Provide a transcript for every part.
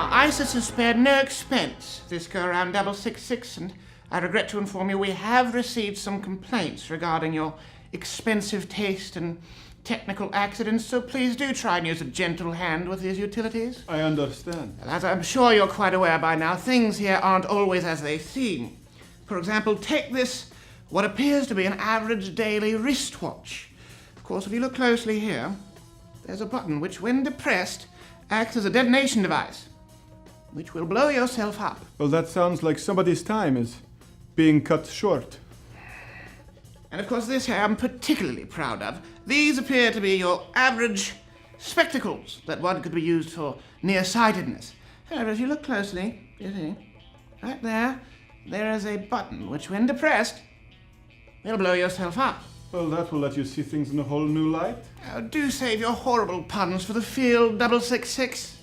ISIS has spared no expense this go-around 666, and I regret to inform you we have received some complaints regarding your expensive taste and technical accidents, so please do try and use a gentle hand with these utilities. I understand. As I'm sure you're quite aware by now, things here aren't always as they seem. For example, take this, what appears to be an average daily wristwatch. Of course, if you look closely here, there's a button which, when depressed, acts as a detonation device, which will blow yourself up. Well, that sounds like somebody's time is being cut short. And of course, this here I'm particularly proud of. These appear to be your average spectacles that one could be used for nearsightedness. However, if you look closely, you see, right there is a button which, when depressed, will blow yourself up. Well, that will let you see things in a whole new light. Oh, do save your horrible puns for the field 666.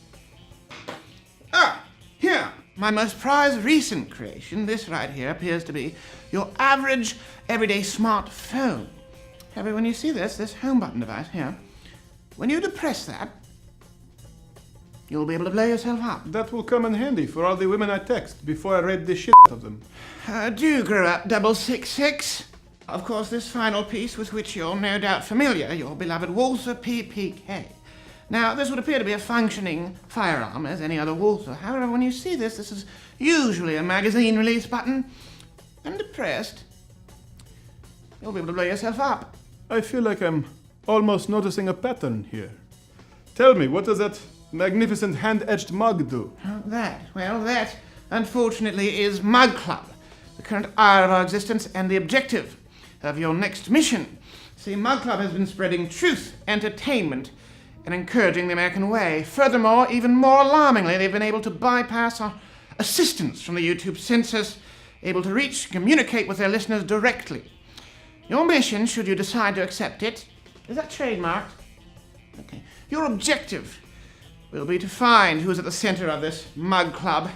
Here, my most prized recent creation. This right here appears to be your average everyday smartphone. However, when you see this home button device here, when you depress that, you'll be able to blow yourself up. That will come in handy for all the women I text before I rape the shit out of them. Do grow up, 666. Of course, this final piece with which you're no doubt familiar, your beloved Walther PPK. Now, this would appear to be a functioning firearm as any other Walther. However, when you see this is usually a magazine release button. And depressed, you'll be able to blow yourself up. I feel like I'm almost noticing a pattern here. Tell me, what does that magnificent hand-etched mug do? That, unfortunately, is Mug Club, the current hour of our existence and the objective of your next mission. See, Mug Club has been spreading truth, entertainment, and encouraging the American way. Furthermore, even more alarmingly, they've been able to bypass our assistance from the YouTube censors, able to reach and communicate with their listeners directly. Your mission, should you decide to accept it, is that trademarked? Okay. Your objective will be to find who is at the center of this Mug Club,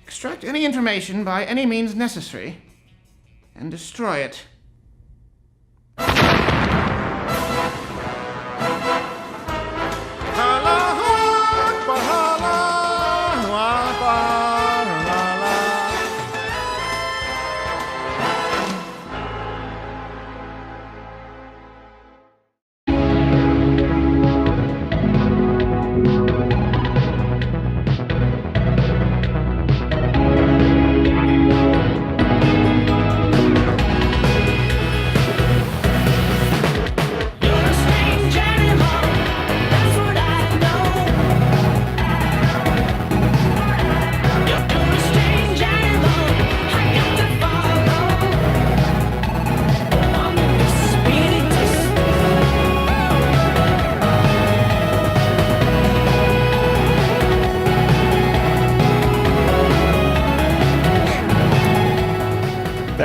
extract any information by any means necessary, and destroy it.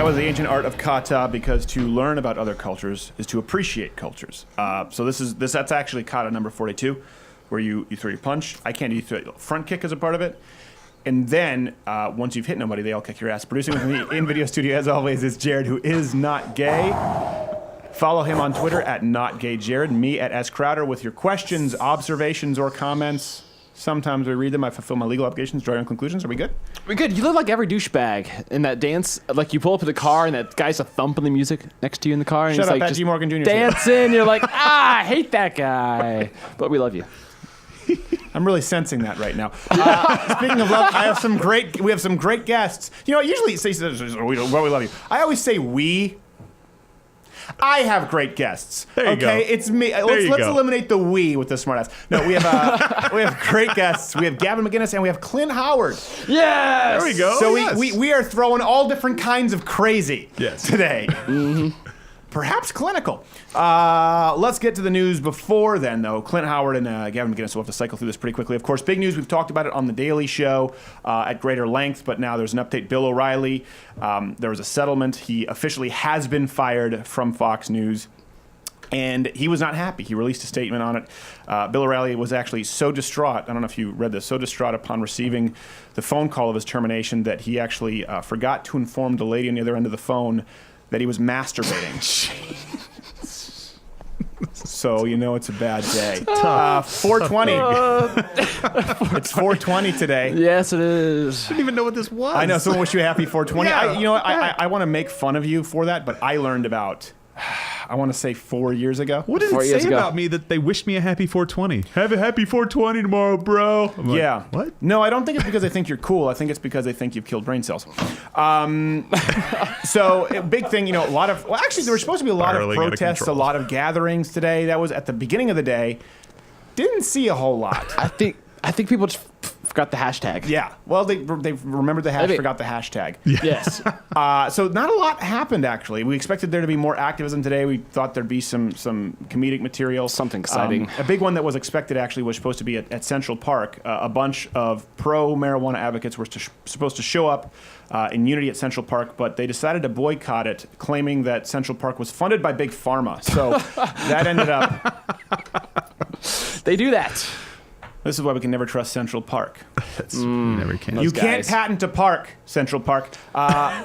The ancient art of kata, because to learn about other cultures is to appreciate cultures. So that's actually kata number 42, where you throw your punch. I can't do front kick as a part of it. And then once you've hit nobody, they all kick your ass. Producing with me in video studio, as always, is Jared, who is not gay. Follow him on Twitter at NotGayJared, me at SCrowder, with your questions, observations, or comments. Sometimes we read them. I fulfill my legal obligations, draw your own conclusions. Are we good? We're good. You look like every douchebag in that dance. Like you pull up to the car and that guy's a thumping the music next to you in the car. And Shut he's up, like, Pat just G. Morgan Jr. dancing. You're like, I hate that guy. But we love you. I'm really sensing that right now. Speaking of love, we have some great guests. You know, I usually say, we love you. I always say we. I have great guests. There you go. Okay, it's me. Let's eliminate the we with the smartass. No, we have great guests. We have Gavin McInnes and we have Clint Howard. Yes. There we go. So yes. we are throwing all different kinds of crazy today. Mm-hmm. Perhaps clinical. Let's get to the news before then, though. Clint Howard and Gavin McInnes will have to cycle through this pretty quickly. Of course, big news. We've talked about it on The Daily Show at greater length, but now there's an update. Bill O'Reilly, there was a settlement. He officially has been fired from Fox News, and he was not happy. He released a statement on it. Bill O'Reilly was actually so distraught, I don't know if you read this, so distraught upon receiving the phone call of his termination that he actually forgot to inform the lady on the other end of the phone that he was masturbating. So you know it's a bad day. 420. It's 420 today. Yes, it is. I didn't even know what this was. I know. Someone wish you a happy 420. Yeah. I want to make fun of you for that, but I learned about, I want to say 4 years ago. What did 4 it years say ago. about me that they wished me a happy 420? Have a happy 420 tomorrow, bro. I'm like, Yeah. what? No, I don't think it's because they think you're cool. I think it's because they think you've killed brain cells. So, a big thing, a lot of... Well, actually, there were supposed to be a lot of Spiraling out of protests, a control. lot of gatherings today. That was at the beginning of the day. Didn't see a whole lot. I think people just forgot the hashtag. Yeah. Well, they remembered the Maybe. forgot the hashtag. Yes. So not a lot happened, actually. We expected there to be more activism today. We thought there'd be some comedic material. Something exciting. A big one that was expected, actually, was supposed to be at Central Park. A bunch of pro-marijuana advocates were supposed to show up in unity at Central Park, but they decided to boycott it, claiming that Central Park was funded by Big Pharma. So that ended up... They do that. This is why we can never trust Central Park. You never can. You Those can't guys. patent a park, Central Park.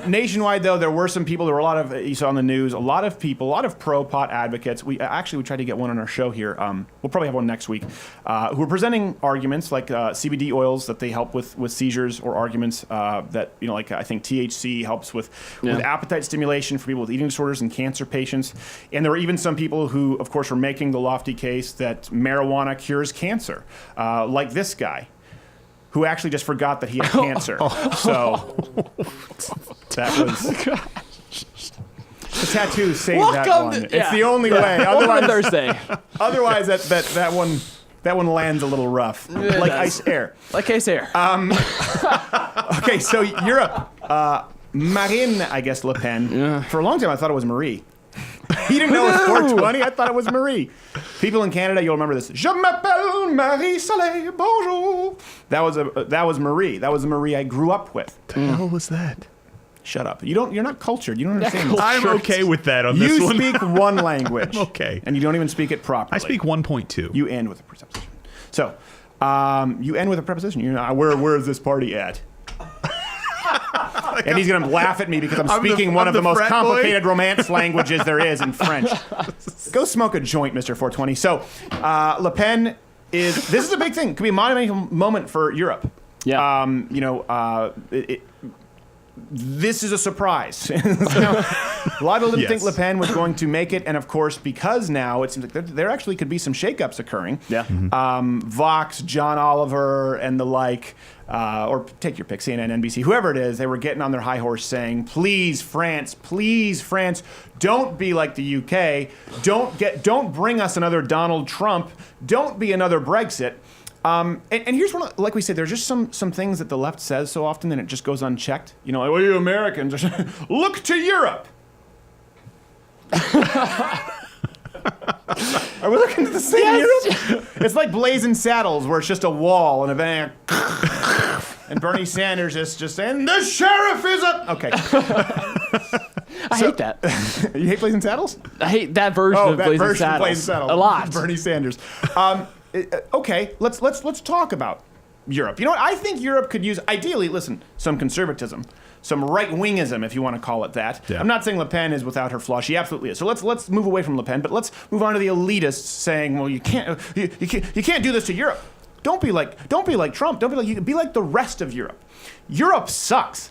Nationwide, though, there were some people. There were a lot of, you saw on the news, a lot of people, a lot of pro-pot advocates. We tried to get one on our show here. We'll probably have one next week. Who are presenting arguments like CBD oils that they help with seizures, or arguments that, I think THC helps with appetite stimulation for people with eating disorders and cancer patients. And there were even some people who, of course, were making the lofty case that marijuana cures cancer, like this guy, who actually just forgot that he had cancer. So that was... The tattoo saved that one. It's the only way. Welcome to Thursday. Otherwise, that one lands a little rough. Like ice air. Like case air. Okay, so Europe. Marine, I guess, Le Pen. Yeah. For a long time, I thought it was Marie. He didn't know it was 420. I thought it was Marie. People in Canada, you'll remember this. Je m'appelle Marie Soleil, bonjour. That was Marie. That was the Marie I grew up with. What the hell was that? Shut up. You're not cultured. You don't understand. I'm okay with that on this You one. speak one language. I'm okay. And you don't even speak it properly. I speak 1.2. You end with a preposition. So, you end with a preposition. Where is this party at? And he's going to laugh at me because I'm speaking one of the most frat boy. complicated romance languages there is in French. Go smoke a joint, Mr. 420. So, Le Pen this is a big thing. It could be a monumental moment for Europe. Yeah. This is a surprise. A lot of them didn't think Yes. Le Pen was going to make it, and of course, because now it seems like there actually could be some shakeups occurring. Yeah. Vox, John Oliver, and the like, or take your pick, CNN, NBC, whoever it is, they were getting on their high horse saying, please, France, don't be like the UK. Don't bring us another Donald Trump. Don't be another Brexit. And here's one, like we said, there's just some things that the left says so often and it just goes unchecked. Like, well, you Americans, look to Europe. Are we looking at the same Europe? It's like Blazing Saddles, where it's just a wall and a van. And Bernie Sanders is just saying, the sheriff is up. Okay. I hate that. You hate Blazing Saddles? I hate that version of that Blazing version Saddles. of Blazing Saddles. A lot. Bernie Sanders. Okay, let's talk about Europe. You know what? I think Europe could use, ideally, some conservatism, some right-wingism, if you want to call it that. Yeah. I'm not saying Le Pen is without her flaws. She absolutely is. So let's move away from Le Pen, but let's move on to the elitists saying, well, you can't do this to Europe. Don't be like Trump. Be like the rest of Europe. Europe sucks.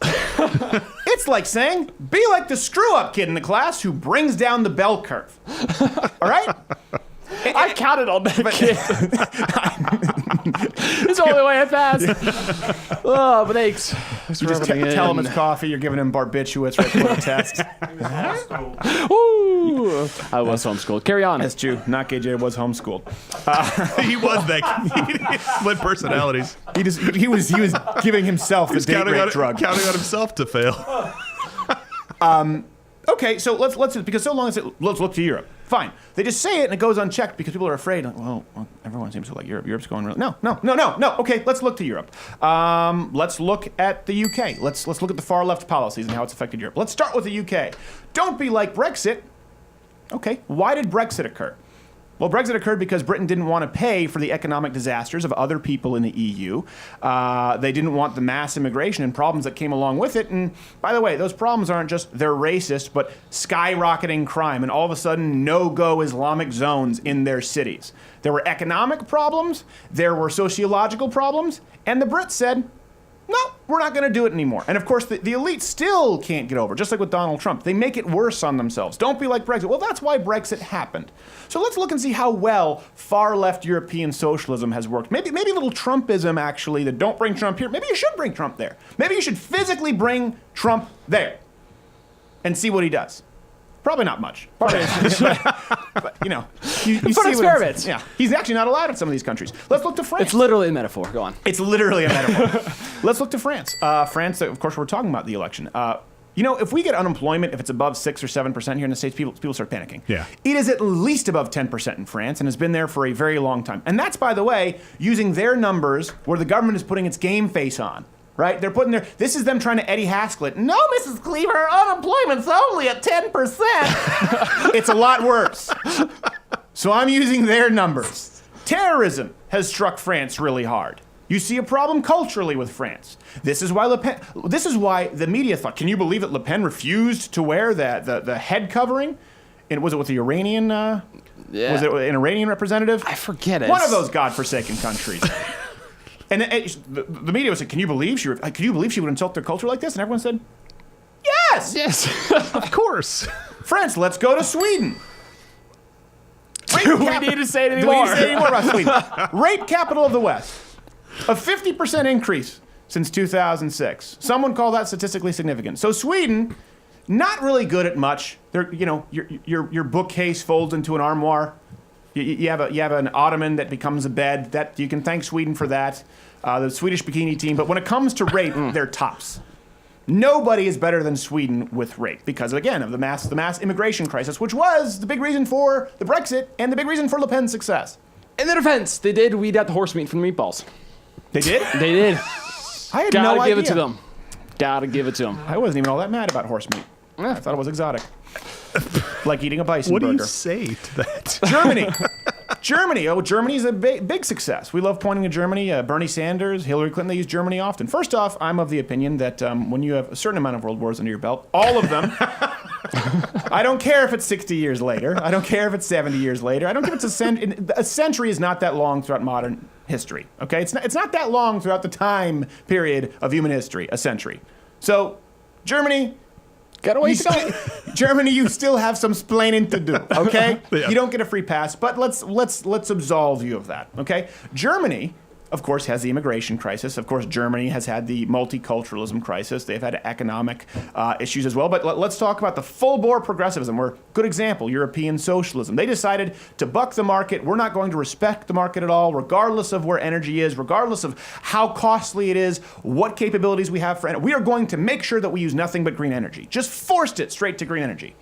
It's like saying, be like the screw-up kid in the class who brings down the bell curve. All right? I counted on that kid. It's the only way I passed. Oh, but thanks. You just tell him it's coffee. You're giving him barbiturates right before the test. Ooh. I was homeschooled. Carry on. That's true. Not KJ was homeschooled. He was that. Split personalities. He was giving himself the date rape drug. Counting on himself to fail. Okay, so let's because so long as let's look to Europe. Fine. They just say it and it goes unchecked because people are afraid. Like, well, everyone seems to like Europe. Europe's going really. No. Okay, let's look to Europe. Let's look at the UK. Let's look at the far left policies and how it's affected Europe. Let's start with the UK. Don't be like Brexit. Okay, why did Brexit occur? Well, Brexit occurred because Britain didn't want to pay for the economic disasters of other people in the EU. They didn't want the mass immigration and problems that came along with it. And by the way, those problems aren't just they're racist, but skyrocketing crime and all of a sudden no-go Islamic zones in their cities. There were economic problems, there were sociological problems, and the Brits said, no, we're not going to do it anymore. And of course, the elite still can't get over, just like with Donald Trump. They make it worse on themselves. Don't be like Brexit. Well, that's why Brexit happened. So let's look and see how well far-left European socialism has worked. Maybe a little Trumpism, actually, that don't bring Trump here. Maybe you should bring Trump there. Maybe you should physically bring Trump there and see what he does. Probably not much. But you know, you see experiments. Yeah, he's actually not allowed in some of these countries. Let's look to France. It's literally a metaphor. Go on. It's literally a metaphor. Let's look to France. France, of course, we're talking about the election. You know, if we get unemployment, if it's above 6 or 7% here in the States, people start panicking. Yeah. It is at least above 10% in France and has been there for a very long time. And that's, by the way, using their numbers where the government is putting its game face on. Right? They're putting this is them trying to Eddie Haskell it. No, Mrs. Cleaver, unemployment's only at 10%. It's a lot worse. So I'm using their numbers. Terrorism has struck France really hard. You see a problem culturally with France. This is why the media thought, can you believe that Le Pen refused to wear the head covering? And was it with the Iranian Yeah. was it an Iranian representative? I forget it. One of those godforsaken countries. And the media was like, can you believe she would insult their culture like this? And everyone said, yes! Yes. Of course. France, let's go to Sweden. Do we need to say it Do we anymore? need to say any more about Sweden? Rape capital of the West. A 50% increase since 2006. Someone called that statistically significant. So Sweden, not really good at much. They're, you know, your bookcase folds into an armoire. You have an ottoman that becomes a bed. That you can thank Sweden for that. The Swedish bikini team. But when it comes to rape, they're tops. Nobody is better than Sweden with rape because, again, of the mass immigration crisis, which was the big reason for the Brexit and the big reason for Le Pen's success. In their defense, they did weed out the horse meat from the meatballs. They did? They did. I had Gotta no give idea. it to them. Gotta give it to them. I wasn't even all that mad about horse meat. I thought it was exotic. Like eating a bison What do burger. you say to that? Germany. Oh, Germany's a big success. We love pointing to Germany. Bernie Sanders, Hillary Clinton, they use Germany often. First off, I'm of the opinion that when you have a certain amount of world wars under your belt, all of them, I don't care if it's 60 years later. I don't care if it's 70 years later. I don't care if it's a century is not that long throughout modern history. Okay, it's not that long throughout the time period of human history. A century. So, Germany. Gotta wait. Germany, you still have some splaining to do, okay? Yeah. You don't get a free pass, but let's absolve you of that, okay? Germany, of course, has the immigration crisis. Of course, Germany has had the multiculturalism crisis. They've had economic issues as well. But let's talk about the full-bore progressivism. We're good example, European socialism. They decided to buck the market. We're not going to respect the market at all, regardless of where energy is, regardless of how costly it is, what capabilities we have for energy. We are going to make sure that we use nothing but green energy. Just forced it straight to green energy.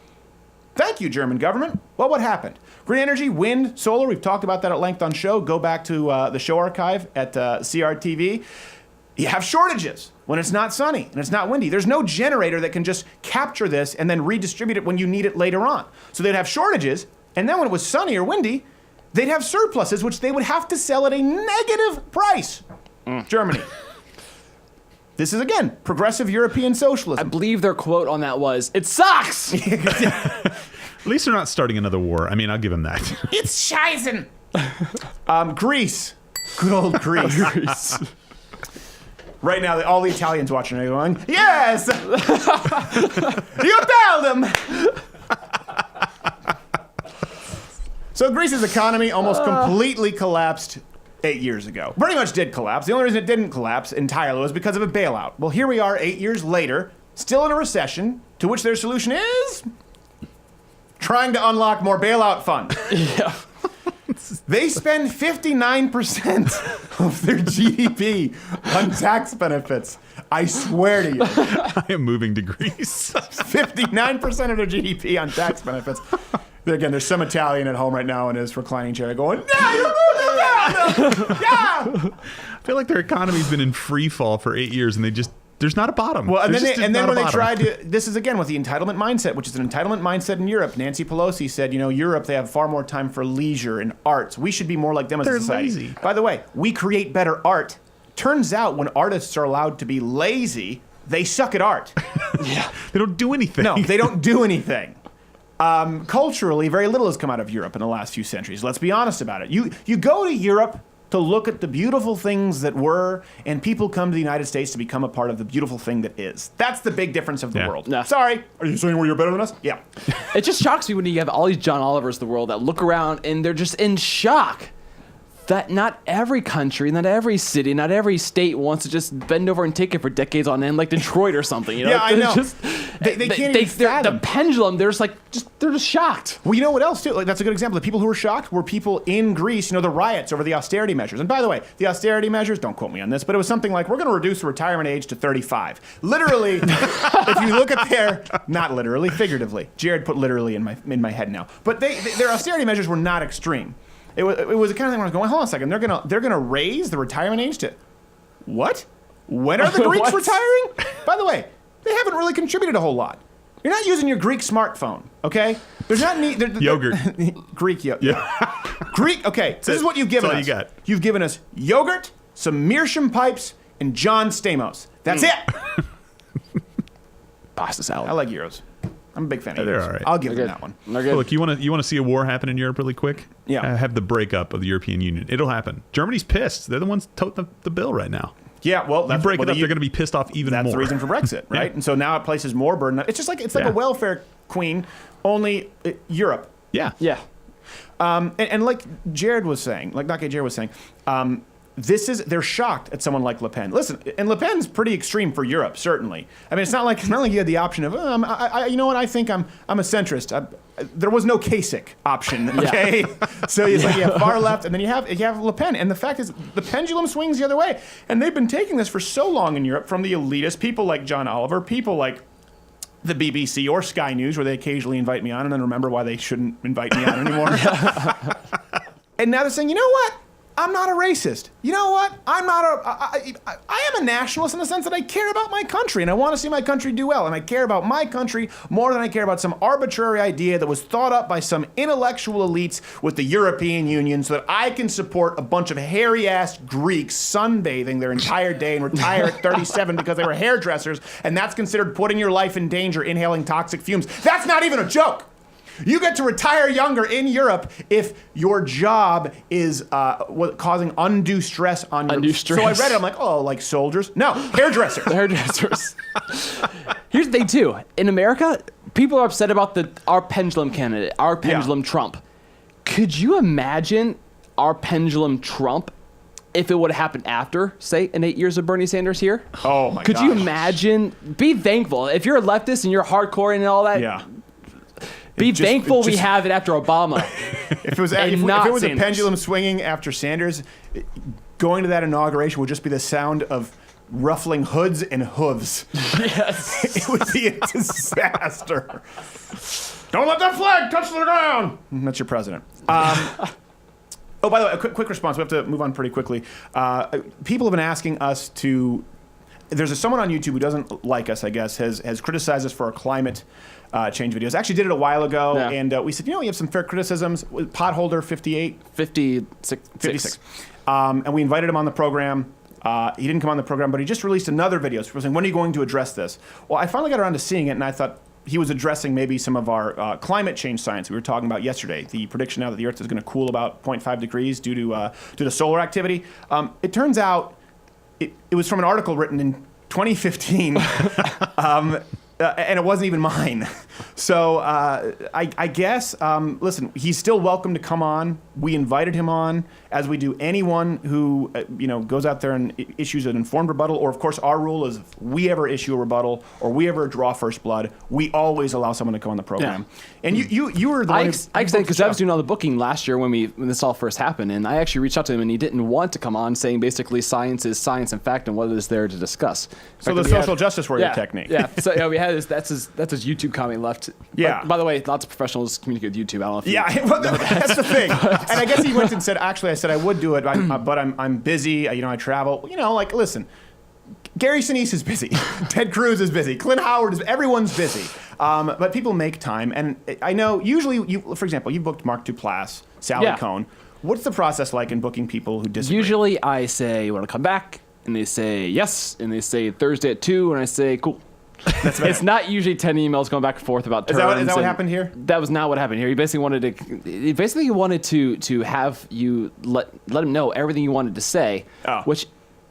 Thank you, German government. Well, what happened? Green energy, wind, solar, we've talked about that at length on show. Go back to the show archive at CRTV. You have shortages when it's not sunny and it's not windy. There's no generator that can just capture this and then redistribute it when you need it later on. So they'd have shortages, and then when it was sunny or windy, they'd have surpluses, which they would have to sell at a negative price. Germany. This is, again, progressive European I socialism. believe their quote on that was, "It sucks." At least they're not starting another war. I mean, I'll give them that. It's Scheißen. Greece. Good old Greece. Right now, all the Italians watching are going, yes! You tell them! So Greece's economy almost completely collapsed 8 years ago. Pretty much did collapse. The only reason it didn't collapse entirely was because of a bailout. Well, here we are 8 years later, still in a recession, to which their solution is trying to unlock more bailout funds. Yeah. They spend 59% of their GDP on tax benefits. I swear to you. I am moving to Greece. 59% of their GDP on tax benefits. Again, there's some Italian at home right now in his reclining chair going, yeah, you're moving down! Yeah! I feel like their economy's been in free fall for 8 years, and they just There's not a bottom. Well, and There's then, just and then not when a they bottom. tried to, this is again with the entitlement mindset, which is an entitlement mindset in Europe. Nancy Pelosi said, Europe, they have far more time for leisure and arts. We should be more like them as a They're society. lazy. By the way, we create better art. Turns out when artists are allowed to be lazy, they suck at art. They don't do anything. No, they don't do anything. Culturally, very little has come out of Europe in the last few centuries. Let's be honest about it. You go to Europe to look at the beautiful things that were, and people come to the United States to become a part of the beautiful thing that is. That's the big difference of the Yeah. world. Yeah. Sorry, are you saying you're better than us? Yeah. It just shocks me when you have all these John Olivers of the world that look around and they're just in shock that not every country, not every city, not every state wants to just bend over and take it for decades on end, like Detroit or something. You know? Yeah, I They're know. Just, They can't even they're- fathom. the pendulum. They're just shocked. Well, you know what else, too? Like, that's a good example. The people who were shocked were people in Greece, the riots over the austerity measures. And by the way, the austerity measures, don't quote me on this, but it was something like, we're going to reduce the retirement age to 35. Literally, if you look at not literally, figuratively. Jared put literally in my head now. But their austerity measures were not extreme. It was the kind of thing where I was going, hold on a second, they're gonna raise the retirement age to what? When are the Greeks What? retiring? By the way, they haven't really contributed a whole lot. You're not using your Greek smartphone, okay? There's not need Yogurt. Greek yogurt. Yeah. Greek. Okay, so this is what you've given That's us. all you got. You've given us yogurt, some meerschaum pipes, and John Stamos. That's it. Pasta salad. I like gyros. I'm a big fan of They're gyros. all right. I'll give They're them good. that one. They're good. Look, you want to see a war happen in Europe really quick? Yeah. Have the breakup of the European Union. It'll happen. Germany's pissed. They're the ones toting the bill right now. Yeah, well, You that's break it well, up, they're going to be pissed off even That's more. the reason for Brexit, right? Yeah. And so now it places more burden. It's just like Yeah. a welfare queen, only Europe. Yeah. Yeah. And like Jared was saying, like Dr. Jared was saying, they're shocked at someone like Le Pen. Listen, and Le Pen's pretty extreme for Europe, certainly. I mean, it's not like you had the option of, you know what, I think I'm a centrist. There was no Kasich option, okay? So it's like you have far left, and then you have Le Pen. And the fact is, the pendulum swings the other way. And they've been taking this for so long in Europe from the elitists, people like John Oliver, people like the BBC or Sky News, where they occasionally invite me on and then remember why they shouldn't invite me on anymore. And now they're saying, you know what? I'm not a racist. You know what? I am a nationalist in the sense that I care about my country and I want to see my country do well. And I care about my country more than I care about some arbitrary idea that was thought up by some intellectual elites with the European Union so that I can support a bunch of hairy-ass Greeks sunbathing their entire day and retire at 37 because they were hairdressers, and that's considered putting your life in danger inhaling toxic fumes. That's not even a joke. You get to retire younger in Europe if your job is causing undue stress on your... Undue So I stress. read it, I'm like, oh, like soldiers? No, hairdressers. Hairdressers. Here's the thing, too. In America, people are upset about our pendulum candidate, our pendulum Trump. Could you imagine our pendulum Trump if it would have happened after, say, in 8 years of Bernie Sanders here? Oh, my God. Could you imagine? Be thankful. If you're a leftist and you're hardcore and all that, Yeah. be Just- thankful we just- have it after Obama. If it was, And if not it was a Sanders. pendulum swinging after Sanders, going to that inauguration would just be the sound of ruffling hoods and hooves. Yes. It would be a disaster. Don't let that flag touch the ground. That's your president. Oh, by the way, a quick response. We have to move on pretty quickly. People have been asking us to. There's someone on YouTube who doesn't like us, I guess, has criticized us for our climate change videos. Actually, did it a while ago, Yeah. and we said, we have some fair criticisms. Potholder 58, 56. and we invited him on the program. He didn't come on the program, but he just released another video. So we're saying, when are you going to address this? Well, I finally got around to seeing it, and I thought he was addressing maybe some of our climate change science we were talking about yesterday. The prediction now that the Earth is going to cool about 0.5 degrees due to solar activity. It turns out it was from an article written in 2015. And it wasn't even mine. So I guess, listen, he's still welcome to come on. We invited him on, as we do anyone who goes out there and issues an informed rebuttal. Or, of course, our rule is if we ever issue a rebuttal or we ever draw first blood, we always allow someone to come on the program. Yeah. And you were the one who I extended because I was doing. doing all the booking last year when this all first happened, and I actually reached out to him, and he didn't want to come on, saying basically science is science and fact, and what is there to discuss. So In the fact, we social had- justice warrior yeah, technique. Yeah. So yeah, we had that's his YouTube comment left. Yeah. By the way, lots of professionals communicate with YouTube. I don't know if you Yeah, well, that's the thing. And I guess he went and said, actually, I said I would do it, but I'm busy. I travel. Listen, Gary Sinise is busy. Ted Cruz is busy. Clint Howard is. Everyone's busy. But people make time, and I know usually, for example, you booked Mark Duplass, Sally Cohn. What's the process like in booking people who disagree? Usually, I say, "You want to come back?" And they say yes, and they say Thursday at 2, and I say cool. It's not usually 10 emails going back and forth about terms. Is that what happened here? That was not what happened here. He basically wanted to have you let him know everything you wanted to say, which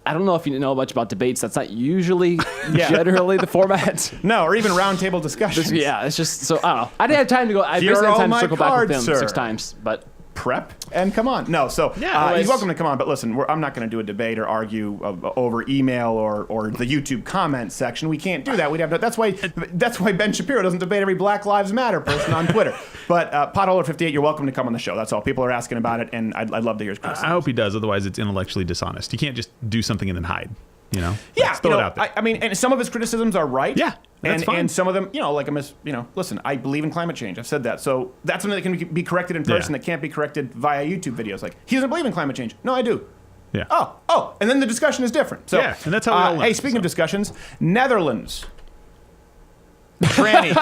I don't know if you know much about debates. That's not usually generally the format. No, or even roundtable discussions. It's just so I don't know. I didn't have time to go. I basically had time to circle back with him 6 times, but. Prep and come on. No, so he's welcome to come on, but listen, I'm not going to do a debate or argue over email or the YouTube comment section. We can't do that. We'd have to, that's why Ben Shapiro doesn't debate every Black Lives Matter person on Twitter. But Potholder58, you're welcome to come on the show. That's all. People are asking about it, and I'd love to hear his criticism. I hope he does. Otherwise, it's intellectually dishonest. You can't just do something and then hide. Yeah, throw it out there. I mean, and some of his criticisms are right. Yeah, that's fine. And some of them, listen, I believe in climate change. I've said that. So that's something that can be corrected in person that can't be corrected via YouTube videos. Like, he doesn't believe in climate change. No, I do. Yeah. Oh, and then the discussion is different. So, and that's how we all learn. Hey, speaking of discussions, Netherlands. Trannies.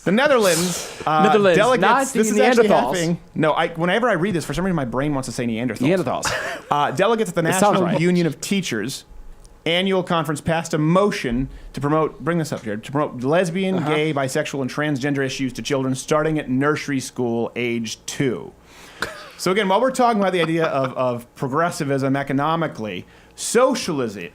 The Netherlands. Netherlands, delegates. not This is actually happening. No, whenever I read this, for some reason my brain wants to say Neanderthals. Delegates at the National Union of Teachers annual conference passed a motion to promote, bring this up here, to promote lesbian, gay, bisexual, and transgender issues to children starting at nursery school age 2. So again, while we're talking about the idea of progressivism economically, socially,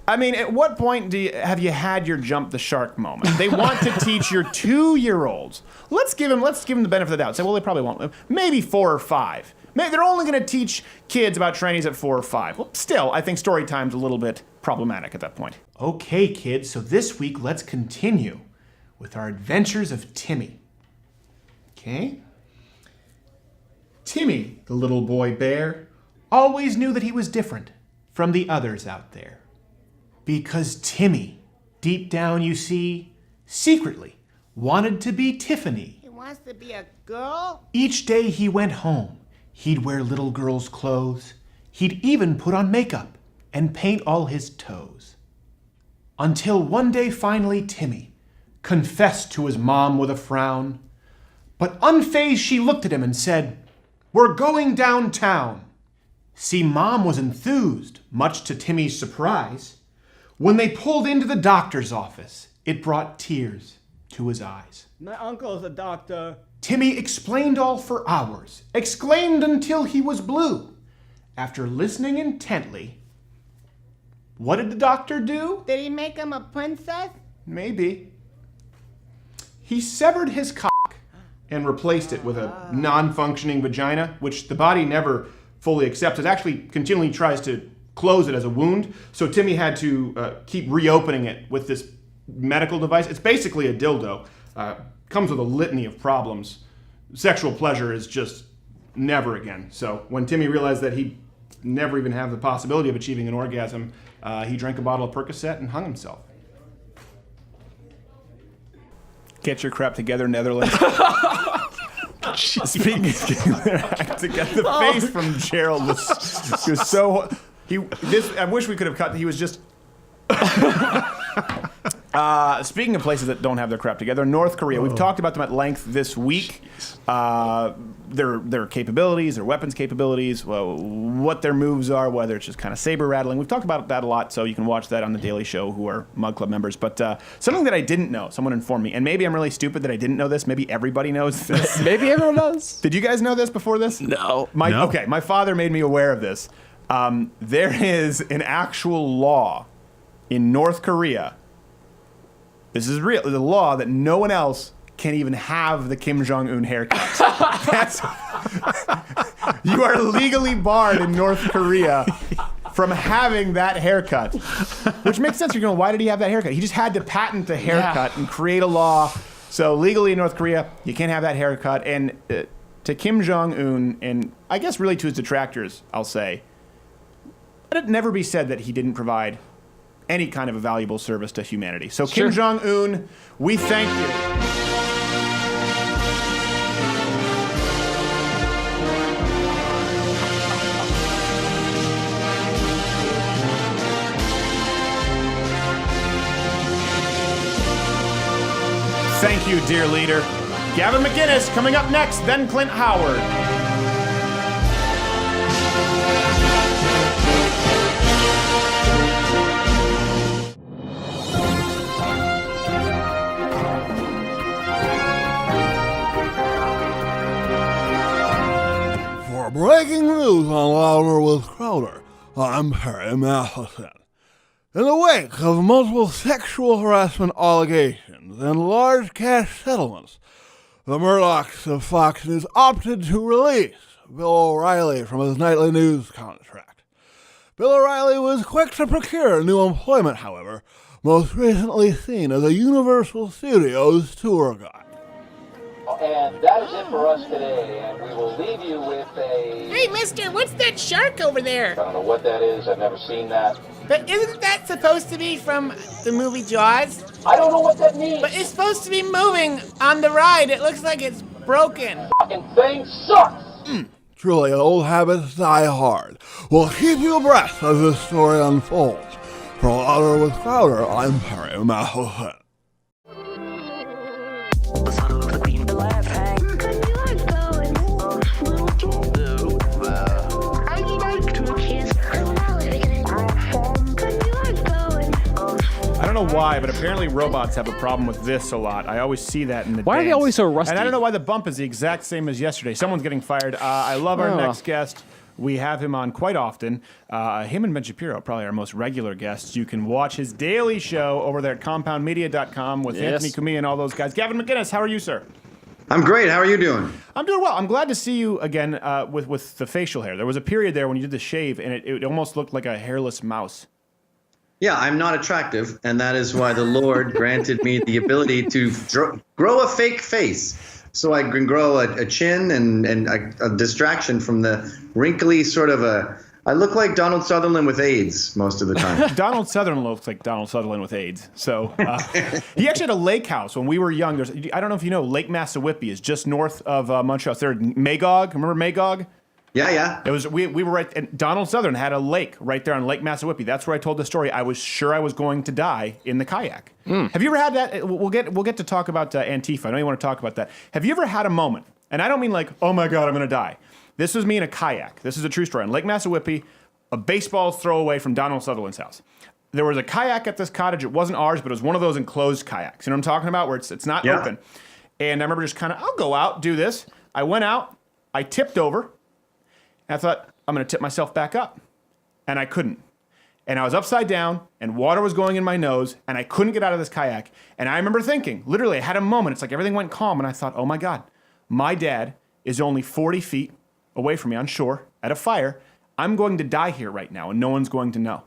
I mean, at what point have you had your jump the shark moment? They want to teach your 2-year-olds. Let's give them the benefit of the doubt. Say, well, they probably won't. Maybe 4 or 5. Maybe they're only going to teach kids about trannies at 4 or 5. Well, still, I think story time's a little bit problematic at that point. Okay, kids, so this week let's continue with our adventures of Timmy. Okay? Timmy, the little boy bear, always knew that he was different from the others out there. Because Timmy, deep down, you see, secretly wanted to be Tiffany. He wants to be a girl? Each day he went home, he'd wear little girl's clothes. He'd even put on makeup and paint all his toes. Until one day, finally, Timmy confessed to his mom with a frown. But unfazed, she looked at him and said, "We're going downtown." See, Mom was enthused, much to Timmy's surprise. When they pulled into the doctor's office, it brought tears to his eyes. My uncle's a doctor. Timmy explained all for hours, exclaimed until he was blue. After listening intently, what did the doctor do? Did he make him a princess? Maybe. He severed his cock and replaced it with a non-functioning vagina, which the body never fully accepts. It actually continually tries to close it as a wound. So Timmy had to keep reopening it with this medical device. It's basically a dildo. Comes with a litany of problems. Sexual pleasure is just never again. So when Timmy realized that he'd never even have the possibility of achieving an orgasm, he drank a bottle of Percocet and hung himself. Get your crap together, Netherlands. Speaking the face from Gerald was so. I wish we could have cut. He was just. Speaking of places that don't have their crap together, North Korea. We've talked about them at length this week. Their capabilities, their weapons capabilities, what their moves are, whether it's just kind of saber rattling. We've talked about that a lot, so you can watch that on the Daily Show, who are Mug Club members. But something that I didn't know, someone informed me, and maybe I'm really stupid that I didn't know this. Maybe everybody knows this. Maybe everyone knows. Did you guys know this before this? No. Okay, my father made me aware of this. There is an actual law in North Korea. This is real. There's a law that no one else can even have the Kim Jong-un haircut. You are legally barred in North Korea from having that haircut. Which makes sense. You're going, why did he have that haircut? He just had to patent the haircut and create a law. So legally in North Korea, you can't have that haircut. And to Kim Jong-un, and I guess really to his detractors, I'll say, let it never be said that he didn't provide any kind of a valuable service to humanity. So Kim Jong-un, we thank you. Thank you, dear leader. Gavin McInnes coming up next, then Clint Howard. For breaking news on Louder with Crowder, I'm Perry Matheson. In the wake of multiple sexual harassment allegations and large cash settlements, the Murdochs of Fox News opted to release Bill O'Reilly from his nightly news contract. Bill O'Reilly was quick to procure new employment, however, most recently seen as a Universal Studios tour guide. And that is it for us today, and we will leave you with a... Hey, mister, what's that shark over there? I don't know what that is, I've never seen that. But isn't that supposed to be from the movie Jaws? I don't know what that means. But it's supposed to be moving on the ride. It looks like it's broken. Fucking thing sucks! Truly, old habits die hard. We'll keep you abreast as this story unfolds. For Louder with Crowder, I'm Perry Matheson. I don't know why, but apparently robots have a problem with this a lot. I always see that in the Why are they dance. always so rusty? And I don't know why the bump is the exact same as yesterday. Someone's getting fired. I love our next guest. We have him on quite often. Him and Ben Shapiro are probably our most regular guests. You can watch his daily show over there at compoundmedia.com with Anthony Cumia and all those guys. Gavin McInnes, how are you, sir? I'm great. How are you doing? I'm doing well. I'm glad to see you again with the facial hair. There was a period there when you did the shave, and it almost looked like a hairless mouse. Yeah, I'm not attractive, and that is why the Lord granted me the ability to grow a fake face, so I can grow a chin and a distraction from the wrinkly sort of I look like Donald Sutherland with AIDS most of the time. Donald Sutherland looks like Donald Sutherland with AIDS. So he actually had a lake house when we were young. I don't know if you know, Lake Massawippi is just north of Montreal. It's there, Magog. Remember Magog? Yeah. It was we were right, and Donald Sutherland had a lake right there on Lake Massawippi. That's where I told the story. I was sure I was going to die in the kayak. Have you ever had that? We'll get to talk about Antifa. I know you want to talk about that. Have you ever had a moment? And I don't mean like, oh my God, I'm going to die. This was me in a kayak. This is a true story. On Lake Massawippi, a baseball throw away from Donald Sutherland's house. There was a kayak at this cottage. It wasn't ours, but it was one of those enclosed kayaks. You know what I'm talking about? Where it's not open. And I remember just kind of, I'll go out, do this. I went out. I tipped over. And I thought, I'm going to tip myself back up. And I couldn't. And I was upside down, and water was going in my nose, and I couldn't get out of this kayak. And I remember thinking, literally, I had a moment. It's like everything went calm, and I thought, oh my God, my dad is only 40 feet away from me on shore at a fire. I'm going to die here right now, and no one's going to know.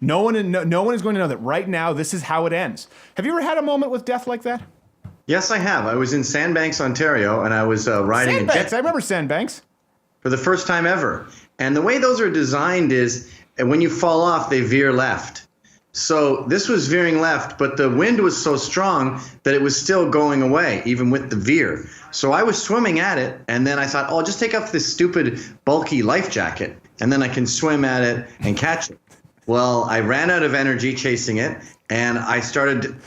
No one is going to know that right now this is how it ends. Have you ever had a moment with death like that? Yes, I have. I was in Sandbanks, Ontario, and I was riding a jet I remember Sandbanks. for the first time ever. And the way those are designed is when you fall off, they veer left. So this was veering left, but the wind was so strong that it was still going away, even with the veer. So I was swimming at it, and then I thought, oh, I'll just take off this stupid bulky life jacket, and then I can swim at it and catch it. Well, I ran out of energy chasing it, and I started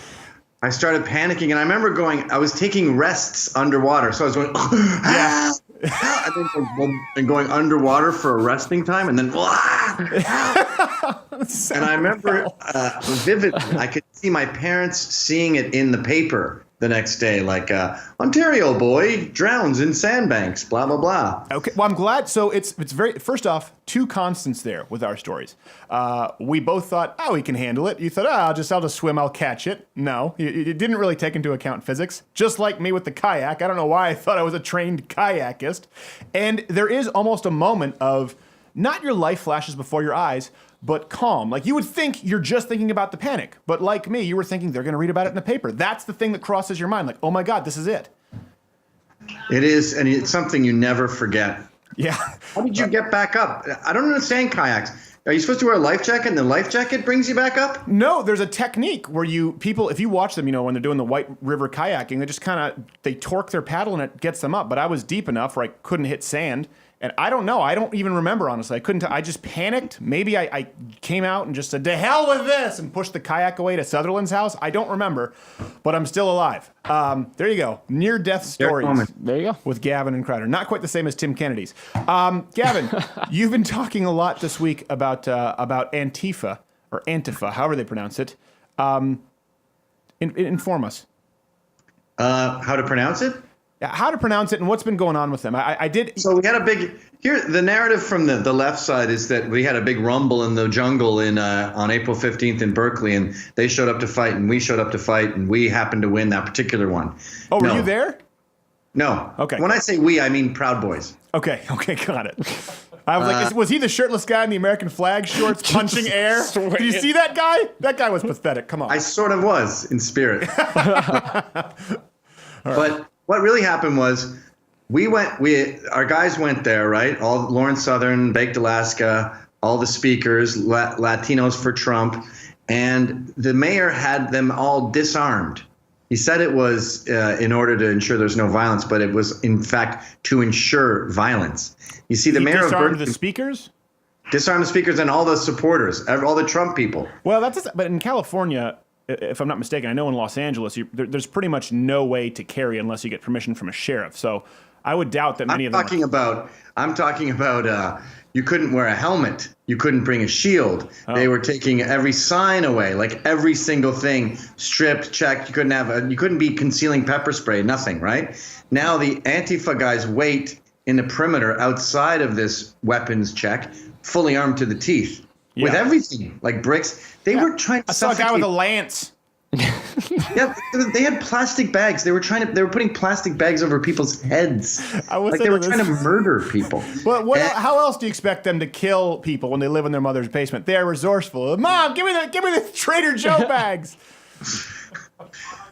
panicking. And I remember I was taking rests underwater. So I was going, and going underwater for a resting time, and then, and I remember vividly, I could see my parents seeing it in the paper the next day, like Ontario boy drowns in sandbanks, blah blah blah. Okay, well I'm glad. So it's very, first off, two constants there with our stories. We both thought, oh, we can handle it. You thought, oh, I'll just swim, I'll catch it. No, you didn't really take into account physics. Just like me with the kayak. I don't know why I thought I was a trained kayakist. And there is almost a moment of not your life flashes before your eyes, but calm. Like you would think you're just thinking about the panic, but like me, you were thinking they're going to read about it in the paper. That's the thing that crosses your mind. Like, oh my God, this is it. It is, and it's something you never forget. Yeah. How did you get back up? I don't understand kayaks. Are you supposed to wear a life jacket and the life jacket brings you back up? No, there's a technique where people, if you watch them, when they're doing the White River kayaking, they just they torque their paddle and it gets them up. But I was deep enough where I couldn't hit sand. And I don't know. I don't even remember, honestly. I couldn't. I just panicked. Maybe I came out and just said, to hell with this, and pushed the kayak away to Sutherland's house. I don't remember, but I'm still alive. There you go. Near-death stories. There you go. With Gavin and Crowder. Not quite the same as Tim Kennedy's. Gavin, you've been talking a lot this week about Antifa, or Antifa, however they pronounce it. Inform us. How to pronounce it? How to pronounce it and what's been going on with them. I did. So we had a big the narrative from the left side is that we had a big rumble in the jungle on April 15th in Berkeley, and they showed up to fight and we showed up to fight and we happened to win that particular one. Oh, were you there? No. Okay. When I say we, I mean Proud Boys. Okay, got it. I was like, was he the shirtless guy in the American flag shorts punching air? Did you see that guy? That guy was pathetic. Come on. I sort of was in spirit. But what really happened was our guys went there, right? All Lawrence Southern, Baked Alaska, all the speakers, Latinos for Trump, and the mayor had them all disarmed. He said it was in order to ensure there's no violence, but it was in fact to ensure violence. You see, the mayor of disarmed Berkeley the speakers? disarmed the speakers and all the supporters, all the Trump people. Well, but in California, if I'm not mistaken, I know in Los Angeles, there's pretty much no way to carry unless you get permission from a sheriff. So I would doubt that many of them. I'm talking about you couldn't wear a helmet. You couldn't bring a shield. Oh. They were taking every sign away, like every single thing stripped, checked. You couldn't be concealing pepper spray, nothing, right? Now the Antifa guys wait in the perimeter outside of this weapons check, fully armed to the teeth. Yeah. With everything, like bricks. They were trying to suffocate. I saw a guy with a lance. Yeah, they had plastic bags. They were putting plastic bags over people's heads. Like they were trying to murder people. Well, how else do you expect them to kill people when they live in their mother's basement? They're resourceful. Mom, give me the Trader Joe bags.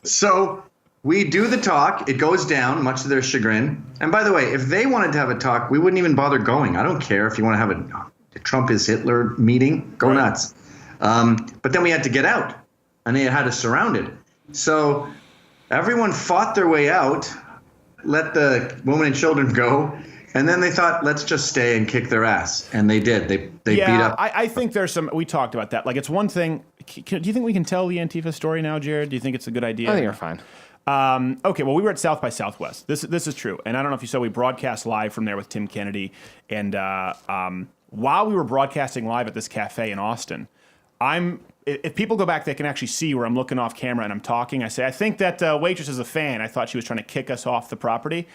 So we do the talk. It goes down, much to their chagrin. And by the way, if they wanted to have a talk, we wouldn't even bother going. I don't care if you want to have a Trump is Hitler meeting. Go nuts. But then we had to get out. And they had us surrounded. So everyone fought their way out, let the women and children go, and then they thought, let's just stay and kick their ass. And they did. They beat up. I think there's we talked about that. Like, it's one thing. Do you think we can tell the Antifa story now, Jared? Do you think it's a good idea? I think you're fine. Okay, well, we were at South by Southwest. This is true. And I don't know if you saw, we broadcast live from there with Tim Kennedy. And while we were broadcasting live at this cafe in Austin, if people go back, they can actually see where I'm looking off camera and I'm talking. I say, I think that waitress is a fan. I thought she was trying to kick us off the property.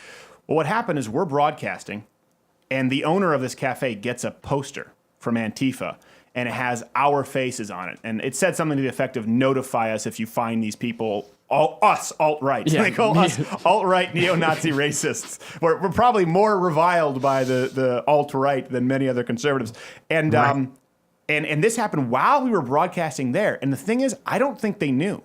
Well, what happened is we're broadcasting, and the owner of this cafe gets a poster from Antifa, and it has our faces on it. And it said something to the effect of, notify us if you find these people, alt-right. Yeah. They call us alt-right neo-Nazi racists. We're probably more reviled by the alt-right than many other conservatives. And right. And this happened while we were broadcasting there. And the thing is, I don't think they knew.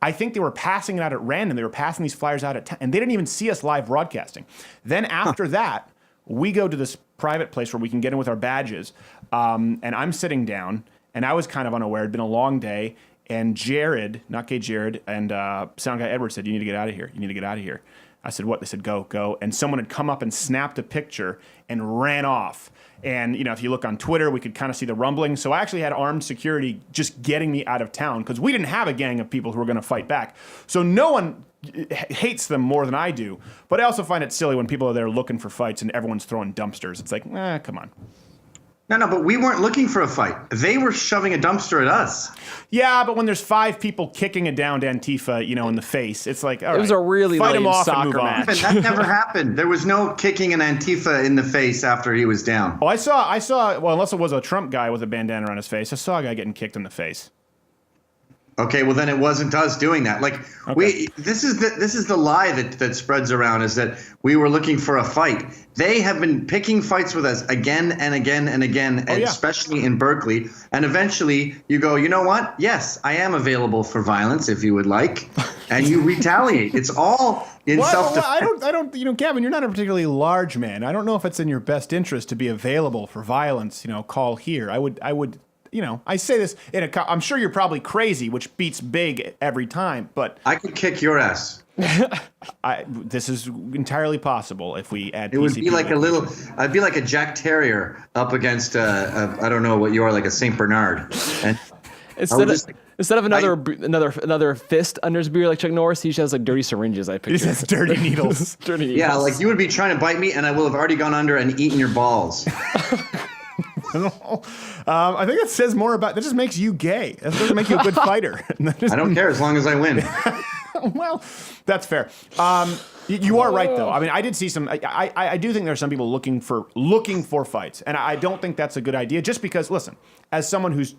I think they were passing it out at random. They were passing these flyers out at and they didn't even see us live broadcasting. Then after that, we go to this private place where we can get in with our badges. And I'm sitting down, and I was kind of unaware. It'd been a long day. And Jared, not gay Jared, and sound guy Edward said, you need to get out of here. You need to get out of here. I said, what? They said, go. And someone had come up and snapped a picture and ran off. And, if you look on Twitter, we could kind of see the rumbling. So I actually had armed security just getting me out of town because we didn't have a gang of people who were going to fight back. So no one hates them more than I do. But I also find it silly when people are there looking for fights and everyone's throwing dumpsters. It's like, come on. No, but we weren't looking for a fight. They were shoving a dumpster at us. Yeah, but when there's 5 people kicking it down to Antifa, in the face, it's like, all right. It was a really fight lame him off soccer match. That never happened. There was no kicking an Antifa in the face after he was down. Oh, I saw, well, unless it was a Trump guy with a bandana on his face, I saw a guy getting kicked in the face. Okay, well then it wasn't us doing that. Like this is the lie that spreads around, is that we were looking for a fight. They have been picking fights with us again and again and again, and especially in Berkeley. And eventually you go, you know what? Yes, I am available for violence if you would like, and you retaliate. It's all in self-defense. I don't, Gavin, you're not a particularly large man. I don't know if it's in your best interest to be available for violence. Call here. I would. I say this I'm sure you're probably crazy, which beats big every time, but I could kick your ass. This is entirely possible if we add. It would PCP. be like I'd be like a Jack Terrier up against I don't know what you are, like a Saint Bernard. And Instead of another fist under his beard like Chuck Norris, he just has like dirty syringes. I picture. He just has dirty needles. Dirty needles. yeah, like you would be trying to bite me, and I will have already gone under and eaten your balls. I think that says more about. That just makes you gay. That doesn't make you a good fighter. I don't care as long as I win. Well, that's fair. You are right, though. I mean, I did see some. I do think there are some people looking for fights, and I don't think that's a good idea. Just because, listen, as someone who's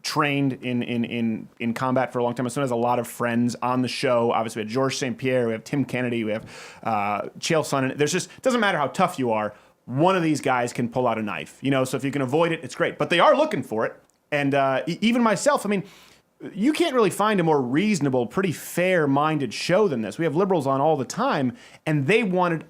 trained in combat for a long time, as someone has a lot of friends on the show. Obviously, we have Georges St. Pierre, we have Tim Kennedy, we have Chael Sonnen. There's just, it doesn't matter how tough you are. One of these guys can pull out a knife, so if you can avoid it, it's great. But they are looking for it. And even myself, I mean, you can't really find a more reasonable, pretty fair-minded show than this. We have liberals on all the time, and they wanted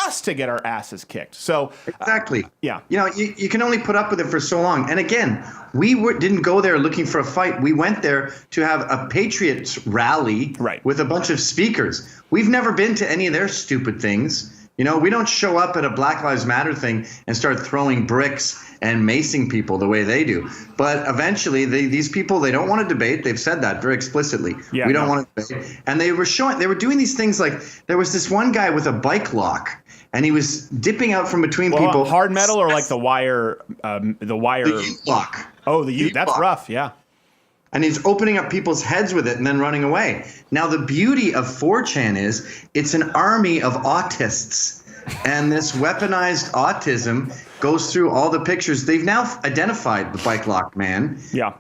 us to get our asses kicked. So exactly. Yeah. You can only put up with it for so long. And again, we didn't go there looking for a fight. We went there to have a Patriots rally with a bunch of speakers. We've never been to any of their stupid things. We don't show up at a Black Lives Matter thing and start throwing bricks and macing people the way they do. But eventually, these people, they don't want to debate. They've said that very explicitly. We don't want to debate. And they were doing these things like, there was this one guy with a bike lock, and he was dipping out from between people. Hard metal or like the wire? The U-lock. Oh, the U. That's rough, yeah. And he's opening up people's heads with it and then running away. Now, the beauty of 4chan is it's an army of autists. And this weaponized autism goes through all the pictures. They've now identified the bike lock man. Yeah.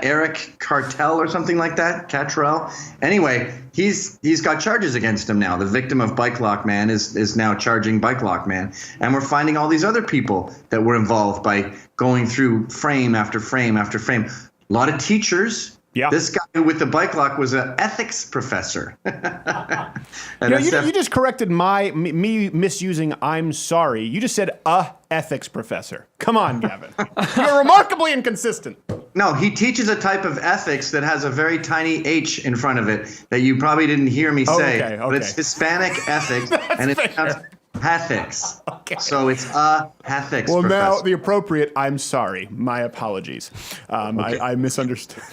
Eric Cartel or something like that. Catrell. Anyway, he's got charges against him now. The victim of bike lock man is now charging bike lock man. And we're finding all these other people that were involved by going through frame after frame after frame. A lot of teachers. Yeah. This guy with the bike lock was an ethics professor. You just corrected me misusing "I'm sorry." You just said "a ethics professor." Come on, Gavin. You're remarkably inconsistent. No, he teaches a type of ethics that has a very tiny H in front of it that you probably didn't hear me say. Okay. But it's Hispanic ethics, and it's ethics. Okay. So it's ethics. Well, professor. now the appropriate "I'm sorry." My apologies. Okay. I misunderstood.